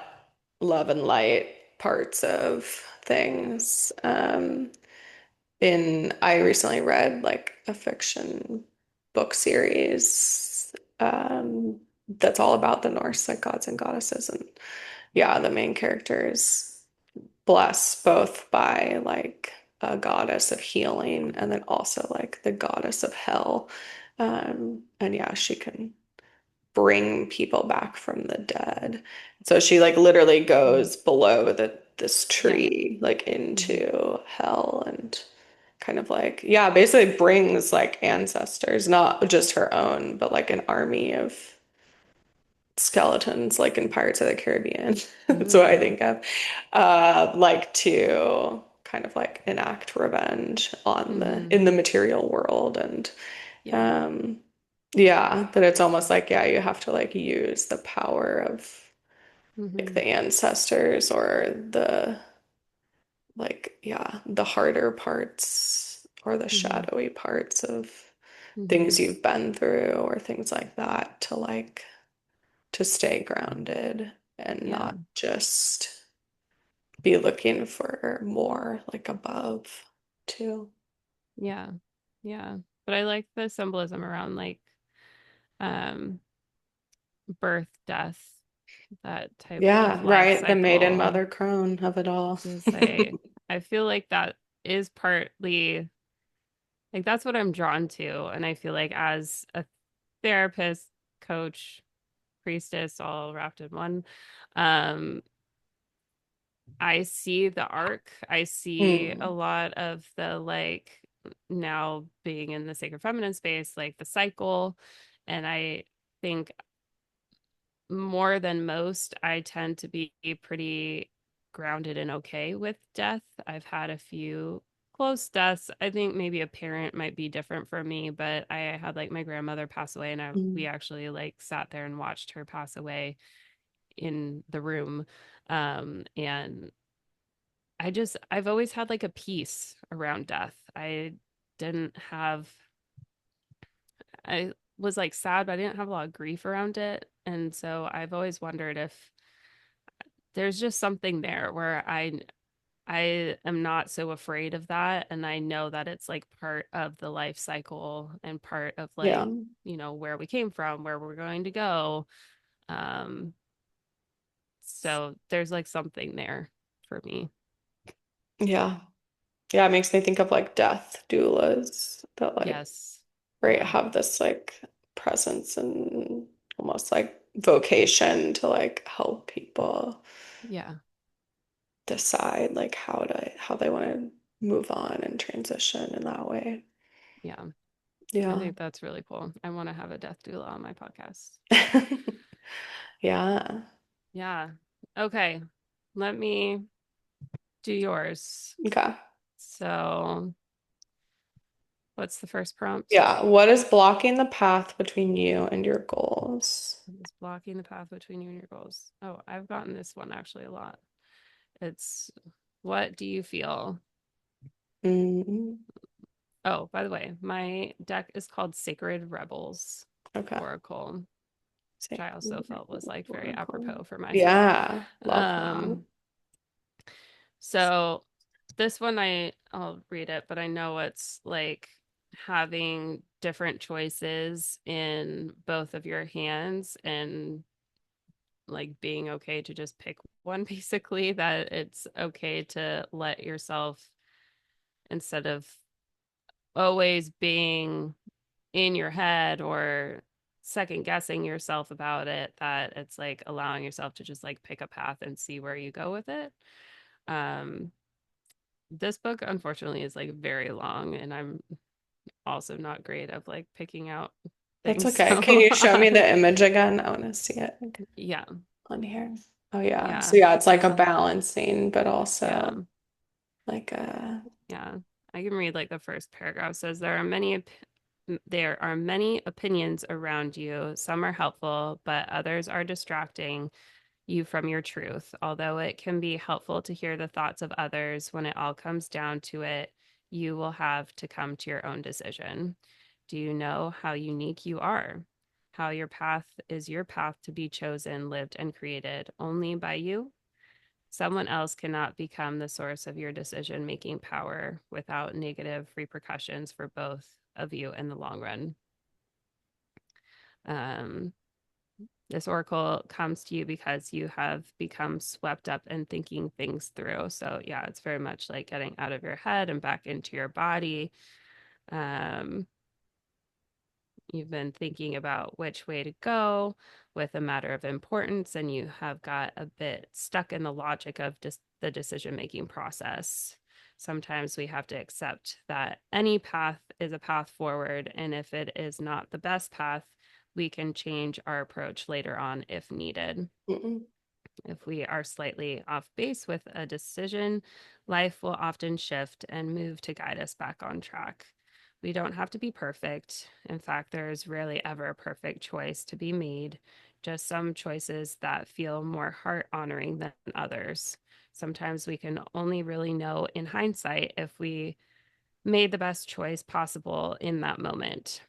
love and light parts of things. I recently read like a fiction book series that's all about the Norse like gods and goddesses, and yeah, the main character is blessed both by like a goddess of healing and then also like the goddess of hell. And yeah, she can bring people back from the dead. So she like literally Mm. goes below this Yeah. tree like Hmm. into hell and kind of like yeah, basically brings like ancestors, not just her own, but like an army of skeletons like in Pirates of the Caribbean. That's what I Mm. think of. Like to kind of like enact revenge on the Hmm. in the material world and Yeah. um yeah, but it's almost like yeah, you have to like use the power of like Hmm. the ancestors or the like yeah, the harder parts or the Hmm. shadowy parts of things Hmm. you've been through or things like that to like to stay grounded and Yeah. not just be looking for more like above too. Yeah. Yeah. But I like the symbolism around like um birth, death, that type Yeah, of life right. The maiden cycle. mother crone of it all. Because I feel like that is partly like that's what I'm drawn to. And I feel like as a therapist, coach, priestess, all wrapped in one, um, I see the arc. I see a Mm, lot of the like now being in the sacred feminine space, like the cycle. And I think more than most, I tend to be pretty grounded and okay with death. I've had a few close deaths. I think maybe a parent might be different for me, but I had like my grandmother pass away, and we mm, actually like sat there and watched her pass away in the room. And I've always had like a peace around death. Didn't have, I was like sad, but I didn't have a lot of grief around it. And so I've always wondered if there's just something there where I am not so afraid of that, and I know that it's like part of the life cycle and part of yeah. like, where we came from, where we're going to go. Um so there's like something there for me. Yeah. Yeah, it makes me think of like death doulas that like Yes. right Yeah. have this like presence and almost like vocation to like help people Yeah. decide like how they want to move on and transition in that way. Yeah. I Yeah. think that's really cool. I want to have a death doula on my podcast. Yeah. Yeah. Okay. Let me do yours. Okay. So, what's the first prompt? Yeah. What is blocking the path between you and your goals? It's blocking the path between you and your goals. Oh, I've gotten this one actually a lot. It's what do you feel? Mm, Oh, by the way, my deck is called Sacred Rebels okay. Oracle, which Say I also felt was like very Oracle. apropos for myself. Yeah. Love that. Um, so this one I'll read it, but I know it's like having different choices in both of your hands and like being okay to just pick one basically, that it's okay to let yourself, instead of always being in your head or second guessing yourself about it, that it's like allowing yourself to just like pick a path and see where you go with it. um this book unfortunately is like very long, and I'm also not great of like picking out That's things. okay. Can So you show me the image again? I want to see it yeah, on here. Oh yeah. So yeah, yeah, it's like a so balancing, but yeah, also like a yeah, I can read like the first paragraph. It says there are many opinions around you. Some are helpful, but others are distracting you from your truth. Although it can be helpful to hear the thoughts of others, when it all comes down to it, you will have to come to your own decision. Do you know how unique you are? How your path is your path to be chosen, lived, and created only by you? Someone else cannot become the source of your decision making power without negative repercussions for both of you in the long run. Um, This oracle comes to you because you have become swept up in thinking things through. So, yeah, it's very much like getting out of your head and back into your body. Um, you've been thinking about which way to go with a matter of importance, and you have got a bit stuck in the logic of just the decision making process. Sometimes we have to accept that any path is a path forward, and if it is not the best path, we can change our approach later on if needed. mm-mm. If we are slightly off base with a decision, life will often shift and move to guide us back on track. We don't have to be perfect. In fact, there is rarely ever a perfect choice to be made, just some choices that feel more heart honoring than others. Sometimes we can only really know in hindsight if we made the best choice possible in that moment.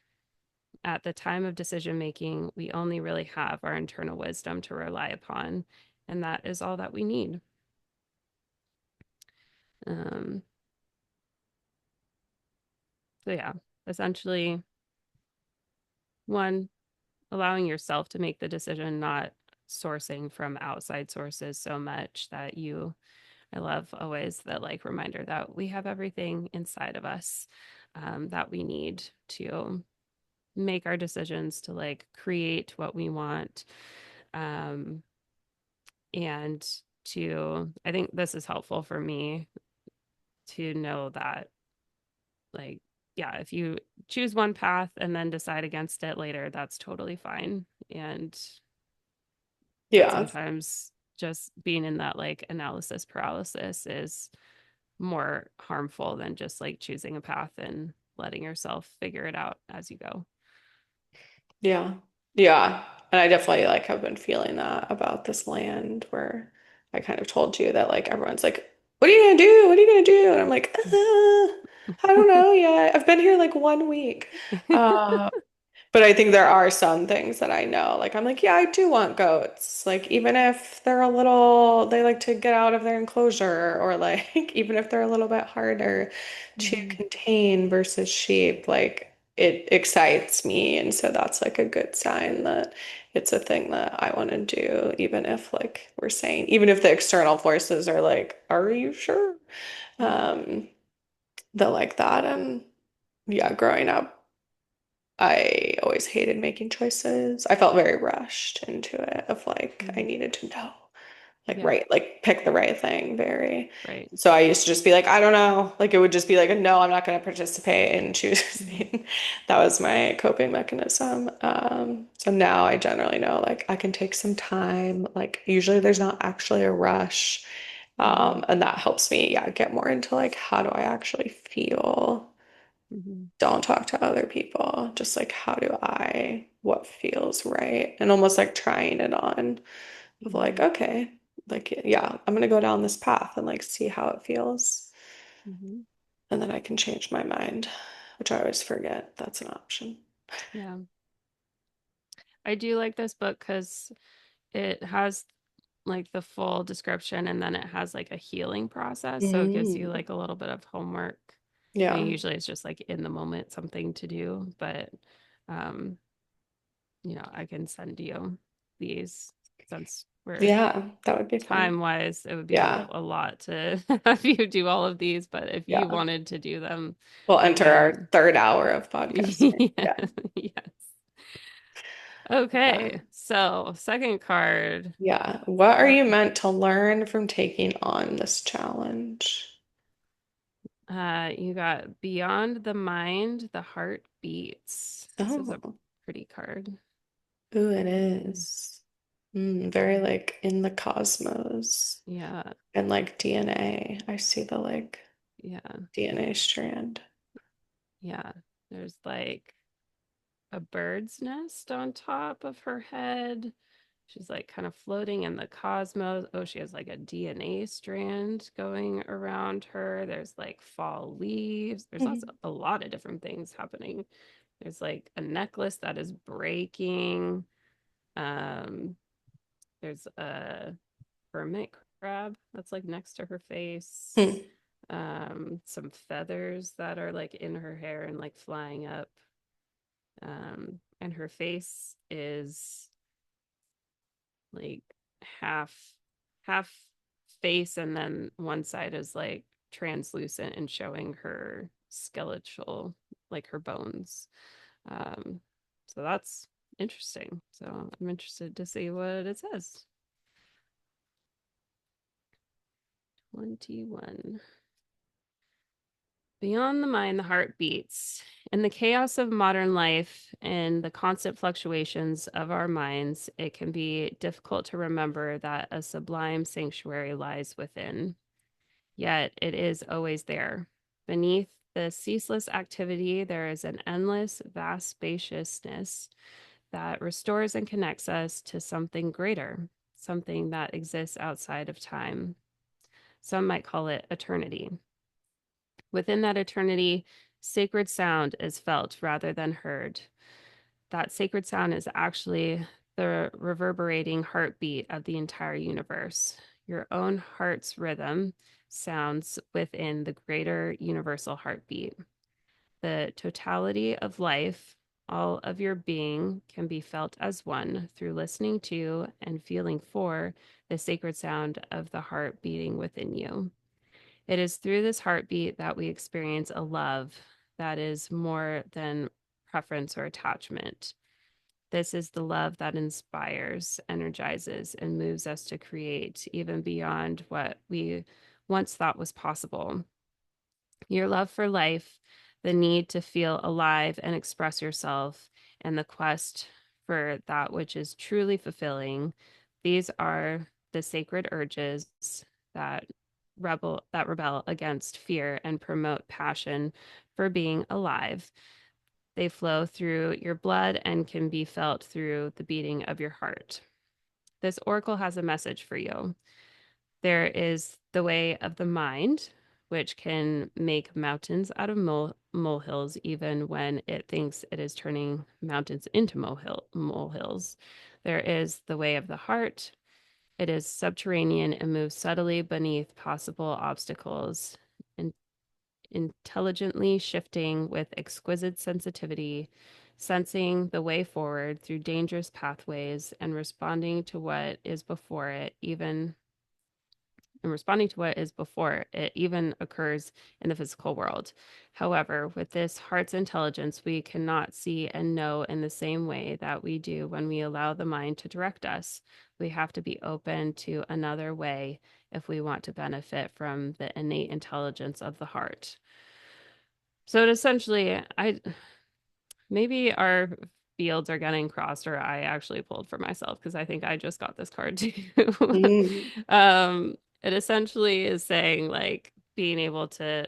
At the time of decision making, we only really have our internal wisdom to rely upon, and that is all that we need. Um, so, yeah, essentially, one, allowing yourself to make the decision, not sourcing from outside sources so much that you, I love always the like reminder that we have everything inside of us that we need to make our decisions, to like create what we want. Um, and I think this is helpful for me to know that, like, yeah, if you choose one path and then decide against it later, that's totally fine. And that Yeah. sometimes just being in that like analysis paralysis is more harmful than just like choosing a path and letting yourself figure it out as you go. Yeah. Yeah. And I definitely like have been feeling that about this land where I kind of told you that like everyone's like, what are you gonna do? What are you gonna do? And I'm like, I don't know yet. I've been here like 1 week. Uh, but I think there are some things that I know. Like I'm like, yeah, I do want goats. Like even if they're a little, they like to get out of their enclosure, or like even if they're a little bit harder to Mhm. contain versus sheep, like it excites me. And so that's like a good sign that it's a thing that I want to do, even if like we're saying, even if the external forces are like, are you sure? Um, that like that. And yeah, growing up, I always hated making choices. I felt very rushed into it of like I Mhm. needed to know. Like Yeah, right, like pick the right thing, very. right. So I used to just be like, I don't know. Like it would just be like, no, I'm not going to participate in Mhm. choosing. That was my coping mechanism. So now I generally know like I can take some time. Like usually there's not actually a rush. Mhm. And that helps me, yeah, get more into like how do I actually feel? Mhm. Don't talk to other people. Just like how do I, what feels right? And almost like trying it on of like, Mhm. okay, like, yeah, I'm gonna go down this path and like see how it feels. Mhm. And then I can change my mind, which I always forget that's an option. Yeah. I do like this book because it has like the full description and then it has like a healing process. So it gives you Mm, like a little bit of homework. I mean, yeah. usually it's just like in the moment something to do, but um, I can send you these since we're Yeah, that would be fun. time wise, it would be Yeah. a lot to have you do all of these, but if you Yeah. wanted to do them, We'll we enter our can. third hour of podcasting. Yeah. Yeah. Yes. Yeah. Okay. So, second card. Yeah. What are What you meant to learn from taking on this challenge? you got Beyond the Mind, the Heart Beats. This is a Oh, pretty card. ooh, it Um, is. Very like in the cosmos yeah, and like DNA. I see the like yeah, DNA strand. yeah. There's like a bird's nest on top of her head. She's like kind of floating in the cosmos. Oh, she has like a DNA strand going around her. There's like fall leaves. There's also Mhm. a lot of different things happening. There's like a necklace that is breaking. Um, there's a hermit crab that's like next to her face. Hmm. Some feathers that are like in her hair and like flying up. And her face is like half half face and then one side is like translucent and showing her skeletal, like her bones. Um, so that's interesting. So I'm interested to see what it says. 21. Beyond the mind, the heart beats. In the chaos of modern life and the constant fluctuations of our minds, it can be difficult to remember that a sublime sanctuary lies within. Yet it is always there. Beneath the ceaseless activity, there is an endless, vast spaciousness that restores and connects us to something greater, something that exists outside of time. Some might call it eternity. Within that eternity, sacred sound is felt rather than heard. That sacred sound is actually the reverberating heartbeat of the entire universe. Your own heart's rhythm sounds within the greater universal heartbeat. The totality of life, all of your being, can be felt as one through listening to and feeling for the sacred sound of the heart beating within you. It is through this heartbeat that we experience a love that is more than preference or attachment. This is the love that inspires, energizes, and moves us to create even beyond what we once thought was possible. Your love for life, the need to feel alive and express yourself, and the quest for that which is truly fulfilling, these are the sacred urges that rebel against fear and promote passion for being alive. They flow through your blood and can be felt through the beating of your heart. This oracle has a message for you. There is the way of the mind, which can make mountains out of molehills, even when it thinks it is turning mountains into molehills. There is the way of the heart. It is subterranean and moves subtly beneath possible obstacles, and intelligently shifting with exquisite sensitivity, sensing the way forward through dangerous pathways and responding to what is before it, even and responding to what is before it even occurs in the physical world. However, with this heart's intelligence, we cannot see and know in the same way that we do when we allow the mind to direct us. We have to be open to another way if we want to benefit from the innate intelligence of the heart. So it essentially, I maybe our fields are getting crossed, or I actually pulled for myself because I think I just got this card too. Mm, It essentially is saying like being able to,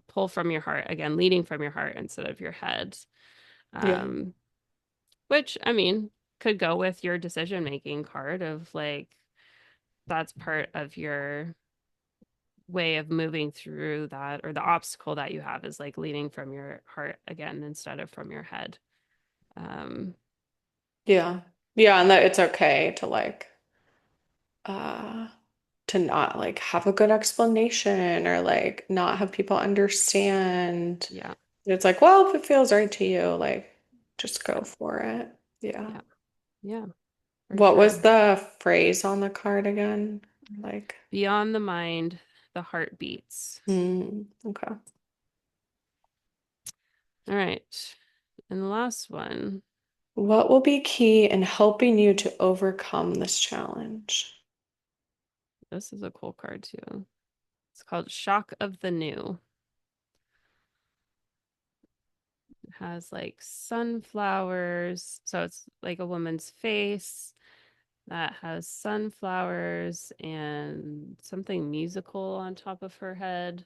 pull from your heart again, leading from your heart instead of your head. yeah. Um, which I mean could go with your decision making card of like that's part of your way of moving through that, or the obstacle that you have is like leading from your heart again instead of from your head. Um, Yeah. Yeah, and that it's okay to like uh to not like have a good explanation or like not have people understand. yeah, It's like, well, if it feels right to you, like just go yeah, for it. Yeah. yeah, yeah, for What was sure. the phrase on the card again? Like, Beyond the mind, the heart beats. okay. All right. And the last one, What will be key in helping you to overcome this challenge? this is a cool card too. It's called Shock of the New. It has like sunflowers. So it's like a woman's face that has sunflowers and something musical on top of her head.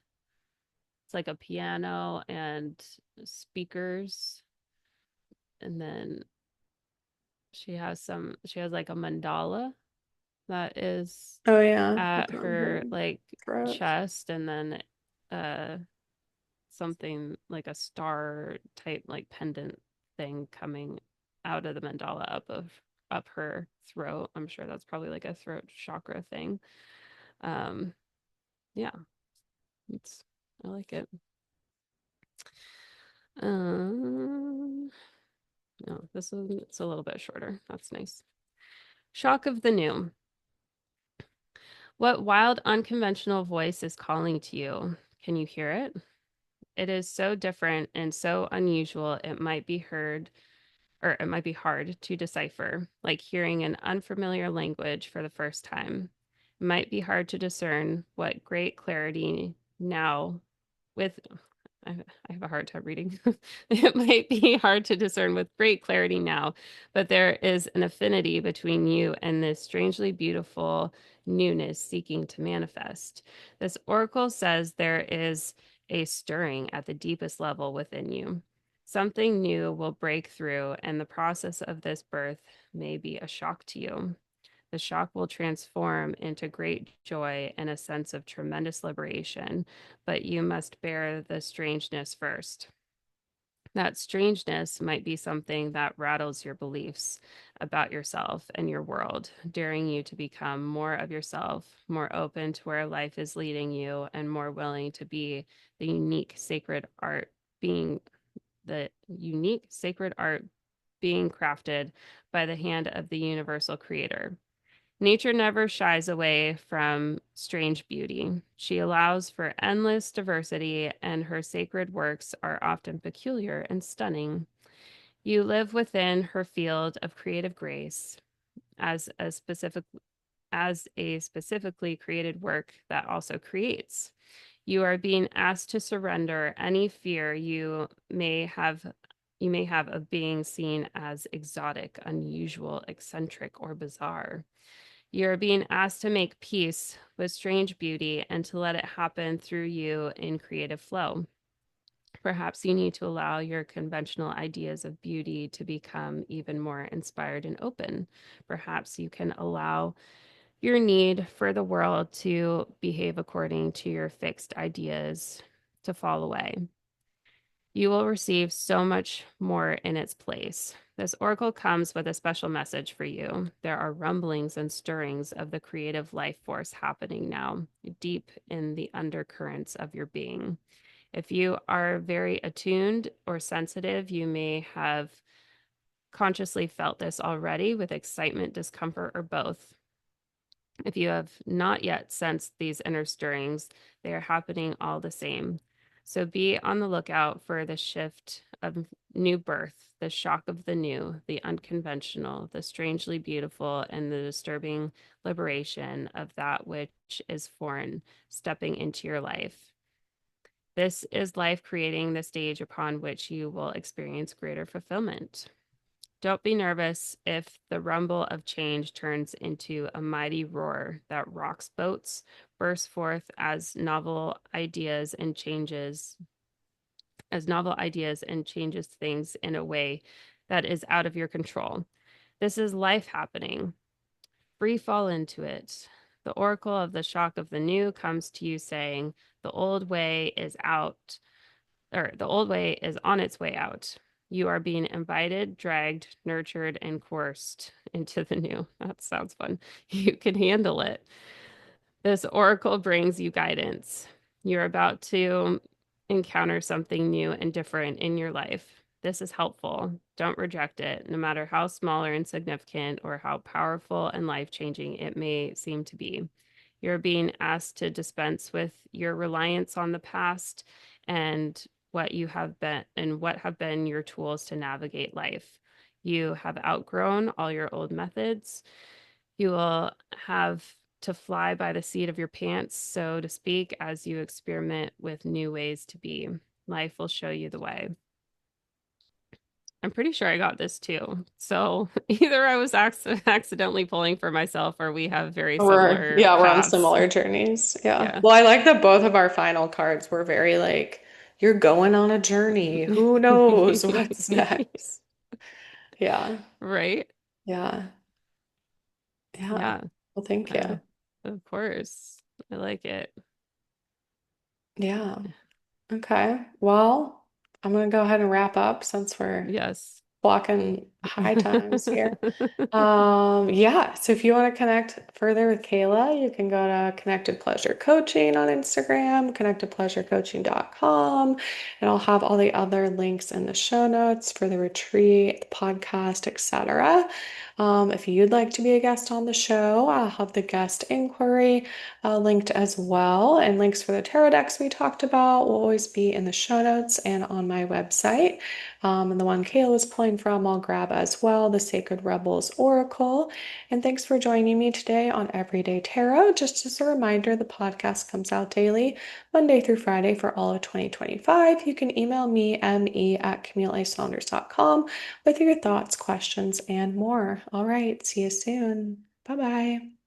It's like a piano and speakers. And then she has like a mandala that is Oh yeah, at like on her her like throat. chest, and then uh something like a star type like pendant thing coming out of the mandala up her throat. I'm sure that's probably like a throat chakra thing. Um yeah, it's I like it. Um no, this is it's a little bit shorter. That's nice. Shock of the new. What wild, unconventional voice is calling to you? Can you hear it? It is so different and so unusual, it might be heard, or it might be hard to decipher, like hearing an unfamiliar language for the first time. It might be hard to discern what great clarity now with I have a hard time reading. It might be hard to discern with great clarity now, but there is an affinity between you and this strangely beautiful newness seeking to manifest. This oracle says there is a stirring at the deepest level within you. Something new will break through, and the process of this birth may be a shock to you. The shock will transform into great joy and a sense of tremendous liberation, but you must bear the strangeness first. That strangeness might be something that rattles your beliefs about yourself and your world, daring you to become more of yourself, more open to where life is leading you, and more willing to be the unique sacred art being the unique sacred art being crafted by the hand of the universal creator. Nature never shies away from strange beauty. She allows for endless diversity, and her sacred works are often peculiar and stunning. You live within her field of creative grace as a specific as a specifically created work that also creates. You are being asked to surrender any fear you may have of being seen as exotic, unusual, eccentric, or bizarre. You're being asked to make peace with strange beauty and to let it happen through you in creative flow. Perhaps you need to allow your conventional ideas of beauty to become even more inspired and open. Perhaps you can allow your need for the world to behave according to your fixed ideas to fall away. You will receive so much more in its place. This oracle comes with a special message for you. There are rumblings and stirrings of the creative life force happening now, deep in the undercurrents of your being. If you are very attuned or sensitive, you may have consciously felt this already with excitement, discomfort, or both. If you have not yet sensed these inner stirrings, they are happening all the same. So be on the lookout for the shift of new birth, the shock of the new, the unconventional, the strangely beautiful, and the disturbing liberation of that which is foreign stepping into your life. This is life creating the stage upon which you will experience greater fulfillment. Don't be nervous if the rumble of change turns into a mighty roar that rocks boats, bursts forth as novel ideas and changes things in a way that is out of your control. This is life happening. Free fall into it. The oracle of the shock of the new comes to you saying, the old way is out, or the old way is on its way out. You are being invited, dragged, nurtured, and coerced into the new. That sounds fun. You can handle it. This oracle brings you guidance. You're about to encounter something new and different in your life. This is helpful. Don't reject it, no matter how small or insignificant or how powerful and life-changing it may seem to be. You're being asked to dispense with your reliance on the past and what have been your tools to navigate life. You have outgrown all your old methods. You will have to fly by the seat of your pants, so to speak, as you experiment with new ways to be. Life will show you the way. I'm pretty sure I got this too. So either I was accidentally pulling for myself or we have very similar We're on paths. similar journeys. Yeah. Yeah. Well, I like that both of our final cards were very like, you're going on a journey. Who knows what's next? Yeah. Right? Yeah. Yeah. Yeah. Well, thank Uh, you. of course. I like it. Yeah. Okay. Well, I'm gonna go ahead and wrap up since we're Yes. blocking high times here. Yeah, so if you want to connect further with Kayla, you can go to Connected Pleasure Coaching on Instagram, connectedpleasurecoaching.com, and I'll have all the other links in the show notes for the retreat, the podcast, etc. If you'd like to be a guest on the show, I'll have the guest inquiry linked as well, and links for the tarot decks we talked about will always be in the show notes and on my website. And the one Kayla was pulling from, I'll grab as well, the Sacred Rebels Oracle. And thanks for joining me today on Everyday Tarot. Just as a reminder, the podcast comes out daily, Monday through Friday for all of 2025. You can email me, me@CamilleASaunders.com, with your thoughts, questions, and more. All right, see you soon. Bye bye.